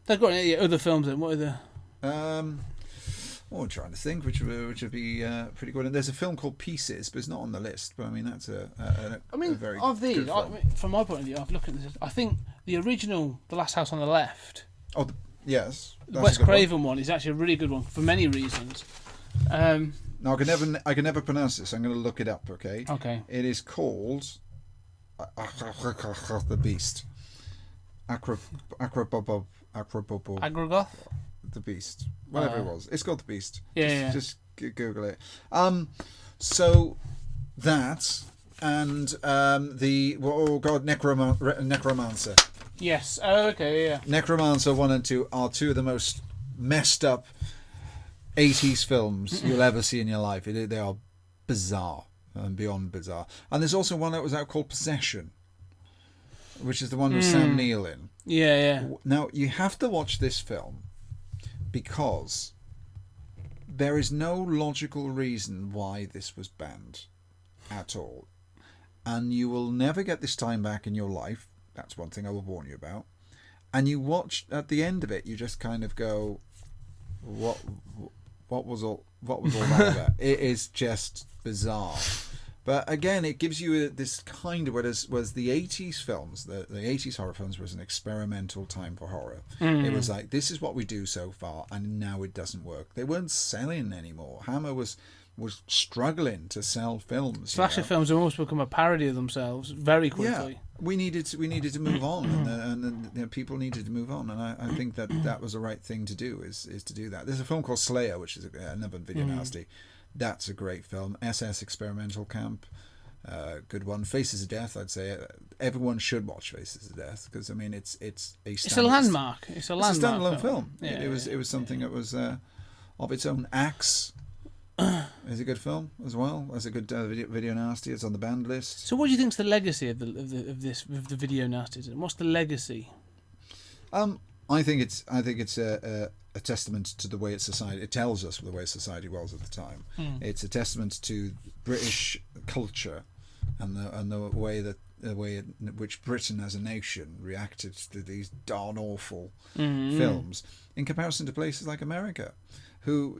They've got any other films then? What are the? I'm trying to think, which would be pretty good. And there's a film called Pieces, but it's not on the list. But I mean, that's a very of these, good film. from my point of view, I've looked at this. I think the original, The Last House on the Left. Oh, yes. The Wes Craven one is actually a really good one for many reasons. Now I can never pronounce this. I'm going to look it up. Okay. Okay. It is called The Beast. Acrobobo. Agrogoth? The Beast. Whatever it was. It's called The Beast. Yeah. Just Google it. So that and Necromancer. Yes. Oh, okay. Yeah. Necromancer 1 and 2 are two of the most messed up 80s films you'll ever see in your life. They are bizarre and beyond bizarre. And there's also one that was out called Possession, which is the one with Sam Neill in. Yeah. Now, you have to watch this film because there is no logical reason why this was banned at all. And you will never get this time back in your life. That's one thing I will warn you about. And you watch, at the end of it, you just kind of go, what was all that about? It is just bizarre. But again, it gives you this kind of, whereas the 80s films, the 80s horror films was an experimental time for horror. It was like, this is what we do so far, and now it doesn't work. They weren't selling anymore. Hammer was struggling to sell films. Slasher films have almost become a parody of themselves very quickly. Yeah, we needed to move on, and people needed to move on, and I think that was the right thing to do, is to do that. There's a film called Slayer, which is another video nasty. That's a great film. SS Experimental Camp, good one. Faces of Death, I'd say everyone should watch Faces of Death, because I mean it's a landmark. It's a standalone film. Yeah, it was something that was of its own. Axe is a good film as well. It's a good video nasty. It's on the banned list. So what do you think's the legacy of the video nasties, and what's the legacy? I think it's a testament to the way society. It tells us the way society was at the time. It's a testament to British culture and the way in which Britain as a nation reacted to these darn awful films in comparison to places like America. who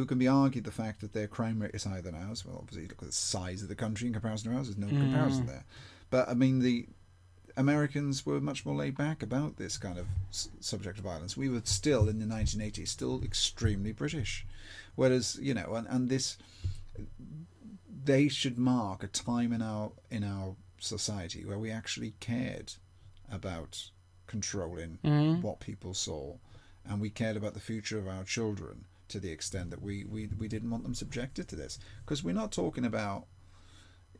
can be argued the fact that their crime rate is higher than ours. Well, obviously, look at the size of the country in comparison to ours. There's no comparison there. But I mean, the Americans were much more laid back about this kind of subject of violence. We were still in the 1980s, still extremely British, whereas and this, they should mark a time in our society where we actually cared about controlling what people saw, and we cared about the future of our children to the extent that we didn't want them subjected to this, because we're not talking about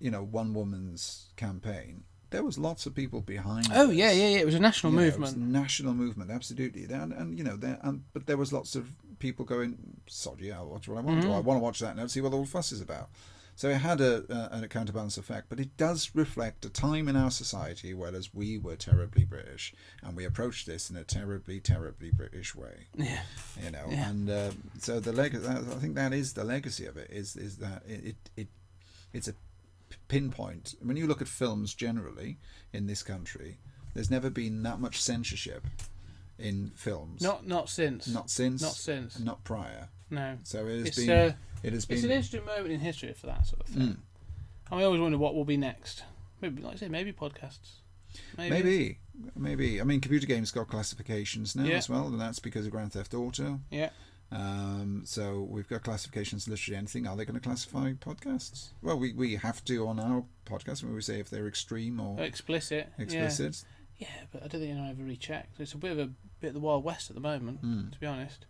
one woman's campaign. There was lots of people behind. Oh this. Yeah. It was a national movement. It was a national movement, absolutely. But there was lots of people going, "Sod yeah, I'll watch what I want to. I want to watch that now to see what all the fuss is about." So it had a counterbalance effect, but it does reflect a time in our society whereas we were terribly British, and we approached this in a terribly, terribly British way. Yeah. And so the legacy. I think that is the legacy of it. Is that it's a pinpoint. When you look at films generally in this country, there's never been that much censorship in films. Not since, and not prior. No. So it's an interesting moment in history for that sort of thing. I always wonder what will be next. Maybe, like I say, maybe podcasts. Maybe. I mean, computer games got classifications now as well, and that's because of Grand Theft Auto. Yeah. So we've got classifications, literally anything. Are they going to classify podcasts? Well, we have to on our podcast when we say if they're extreme or explicit. Yeah, but I don't think anyone ever really checked. It's a bit of the Wild West at the moment, to be honest.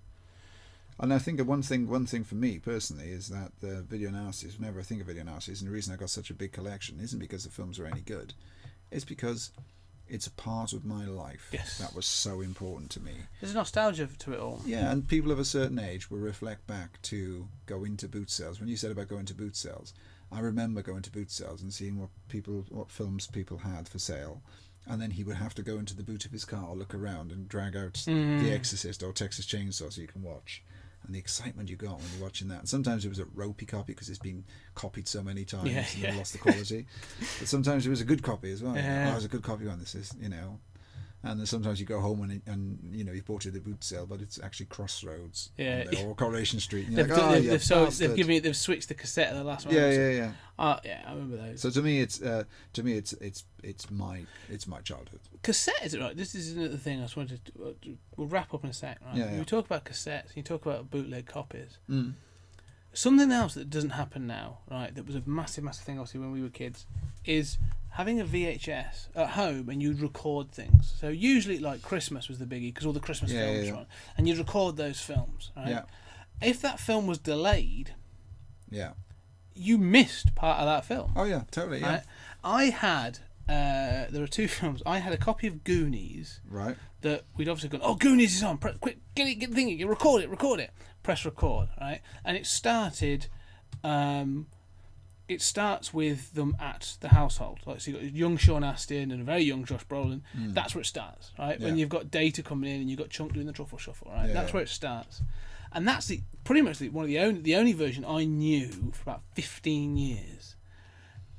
And I think one thing for me personally is that the video analysis, whenever I think of video analysis, and the reason I got such a big collection isn't because the films are any good. It's because it's a part of my life that was so important to me. There's nostalgia to it all. Yeah, and people of a certain age will reflect back to going to boot sales. When you said about going to boot sales, I remember going to boot sales and seeing what films people had for sale. And then he would have to go into the boot of his car, look around and drag out The Exorcist or Texas Chainsaw so you can watch. And the excitement you got when you're watching that. And sometimes it was a ropey copy because it's been copied so many times and they've lost the quality. But sometimes it was a good copy as well. It was a good copy one. This is, And then sometimes you go home and you've bought it at the boot sale, but it's actually Crossroads or Coronation Street. And they've switched the cassette at the last one. Yeah. I remember those. So to me, it's my childhood. Cassette, is it right? This is another thing I just wanted to. We'll wrap up in a sec, right? Yeah. We talk about cassettes. And you talk about bootleg copies. Something else that doesn't happen now, right? That was a massive, massive thing, obviously, when we were kids, is having a VHS at home and you'd record things. So usually, like Christmas was the biggie because all the Christmas films were on, and you'd record those films, right? Yeah. If that film was delayed, you missed part of that film. Oh yeah, totally. Yeah. Right? I had. There are two films. I had a copy of Goonies. Right. That we'd obviously gone, Goonies is on. Quick, get the thing. Record it. Press record, right? And it started. It starts with them at the household. Like, so you've got young Sean Astin and a very young Josh Brolin. That's where it starts, right? When you've got Data coming in and you've got Chunk doing the truffle shuffle, right? That's where it starts. And that's pretty much one of the only version I knew for about 15 years.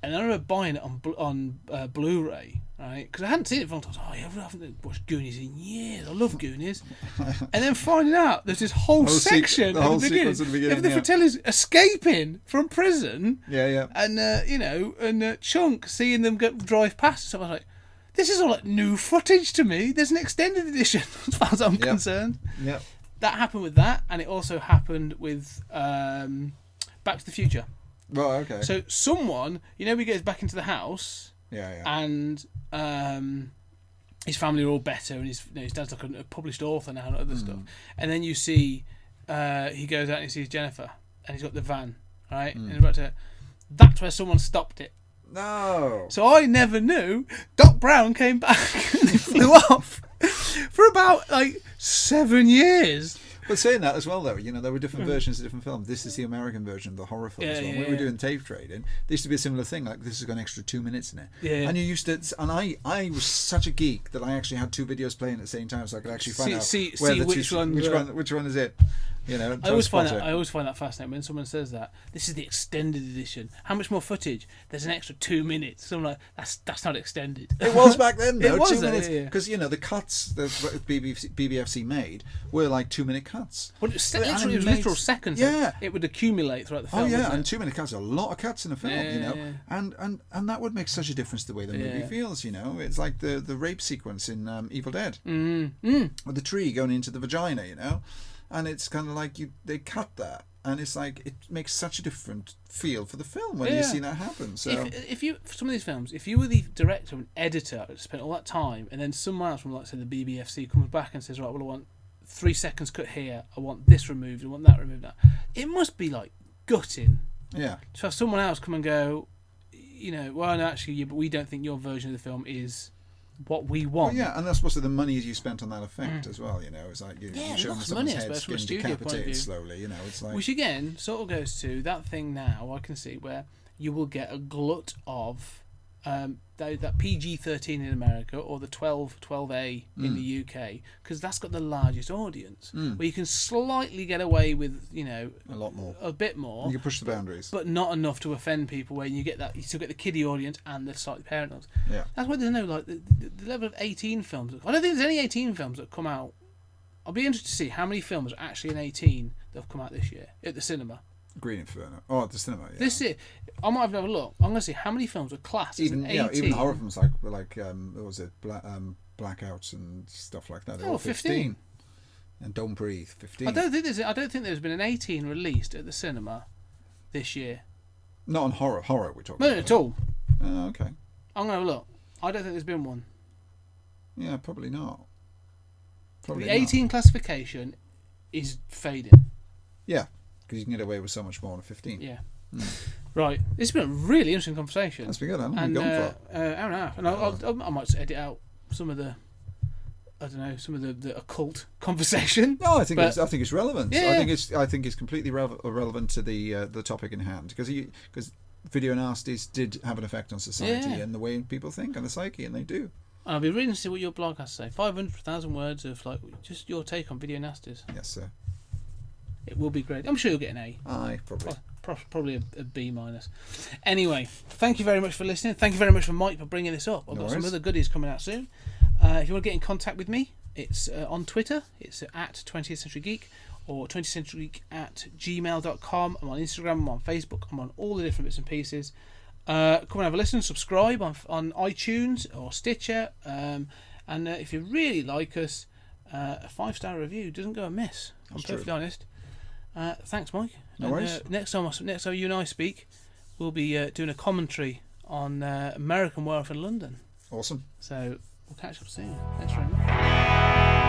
And I remember buying it on Blu-ray, right? Because I hadn't seen it for a long time. I haven't watched Goonies in years. I love Goonies. And then finding out there's this whole section at the beginning. If the Fratellis escaping from prison. Yeah. And Chunk seeing them drive past. So I was like, this is all like new footage to me. There's an extended edition as far as I'm concerned. Yeah. That happened with that, and it also happened with Back to the Future. Right, okay. So someone, he goes back into the house, and his family are all better, and his dad's like a published author now and other stuff. And then you see, he goes out and he sees Jennifer, and he's got the van, right? And he's about to. That's where someone stopped it. No. So I never knew. Doc Brown came back and they flew off for about 7 years. But saying that as well, though, there were different versions of different films. This is the American version of the horror film as well. When we were doing tape trading, there used to be a similar thing. Like, this has got an extra 2 minutes in it. Yeah. And you used to, and I was such a geek that I actually had two videos playing at the same time, so I could actually find out which one is it. You know, I always find that fascinating when someone says that this is the extended edition. How much more footage? There's an extra 2 minutes. So I'm like, that's not extended. It was back then, though. It was 2 minutes, yeah. because the cuts that BBFC made were like 2 minute cuts. Well, it was literal seconds. Yeah, it would accumulate throughout the film. Oh yeah, and 2 minute cuts are a lot of cuts in a film. Yeah. And that would make such a difference to the way the movie feels. It's like the rape sequence in Evil Dead, with the tree going into the vagina. And it's kind of like they cut that, and it's like it makes such a different feel for the film when you see that happen. So if you for some of these films, if you were the director and editor, spent all that time, and then someone else from like say the BBFC comes back and says, right, well I want 3 seconds cut here, I want this removed, I want that removed. Now it must be like gutting. Yeah. To have someone else come and go, well no, actually, but we don't think your version of the film is what we want. Well, yeah, and that's supposed to be the money you spent on that effect as well. It's like you're showing someone's head getting decapitated slowly. It's like, which again sort of goes to that thing now. I can see where you will get a glut of that PG-13 in America or the 12A in the UK, because that's got the largest audience, where you can slightly get away with a lot more, a bit more. You can push the boundaries, but not enough to offend people. Where you still get the kiddie audience and the slightly parent ones. Yeah, that's why there's no the level of 18 films. I don't think there's any 18 films that come out. I'll be interested to see how many films are actually in 18 that have come out this year at the cinema. Green Inferno. Oh, at the cinema. Yeah. This is. I might have a look. I'm going to see how many films are classed as an 18. Even horror films like what was it, Blackouts and stuff like that. They're all 15. And Don't Breathe, 15. I don't think there's been an 18 released at the cinema this year. Not on horror. Horror we're talking about. No, at all. Oh, okay. I'm going to have a look. I don't think there's been one. Yeah, probably not. The 18 classification is fading. Yeah. Because you can get away with so much more on a 15. Yeah. Right. It's been a really interesting conversation. That's been good. How long have we gone for? Hour and a half. And I might edit out some of the, the occult conversation. No, I think it's relevant. Yeah. I think it's completely relevant to the topic in hand, because video nasties did have an effect on society and the way people think and the psyche, and they do. And I'll be reading to see what your blog has to say. 500,000 words of just your take on video nasties. Yes, sir. It will be great. I'm sure you'll get an A. Aye, probably. Probably a B-. Anyway, thank you very much for listening. Thank you very much for Mike for bringing this up. I've got some other goodies coming out soon. If you want to get in contact with me, it's on Twitter. It's at 20th Century Geek or 20thCenturyGeek@gmail.com. I'm on Instagram. I'm on Facebook. I'm on all the different bits and pieces. Come and have a listen. Subscribe on iTunes or Stitcher. And if you really like us, a 5-star review doesn't go amiss. I'm perfectly honest. Thanks, Mike. No worries. Next time you and I speak, we'll be doing a commentary on American Werewolf in London. Awesome. So we'll catch up soon. Thanks very much.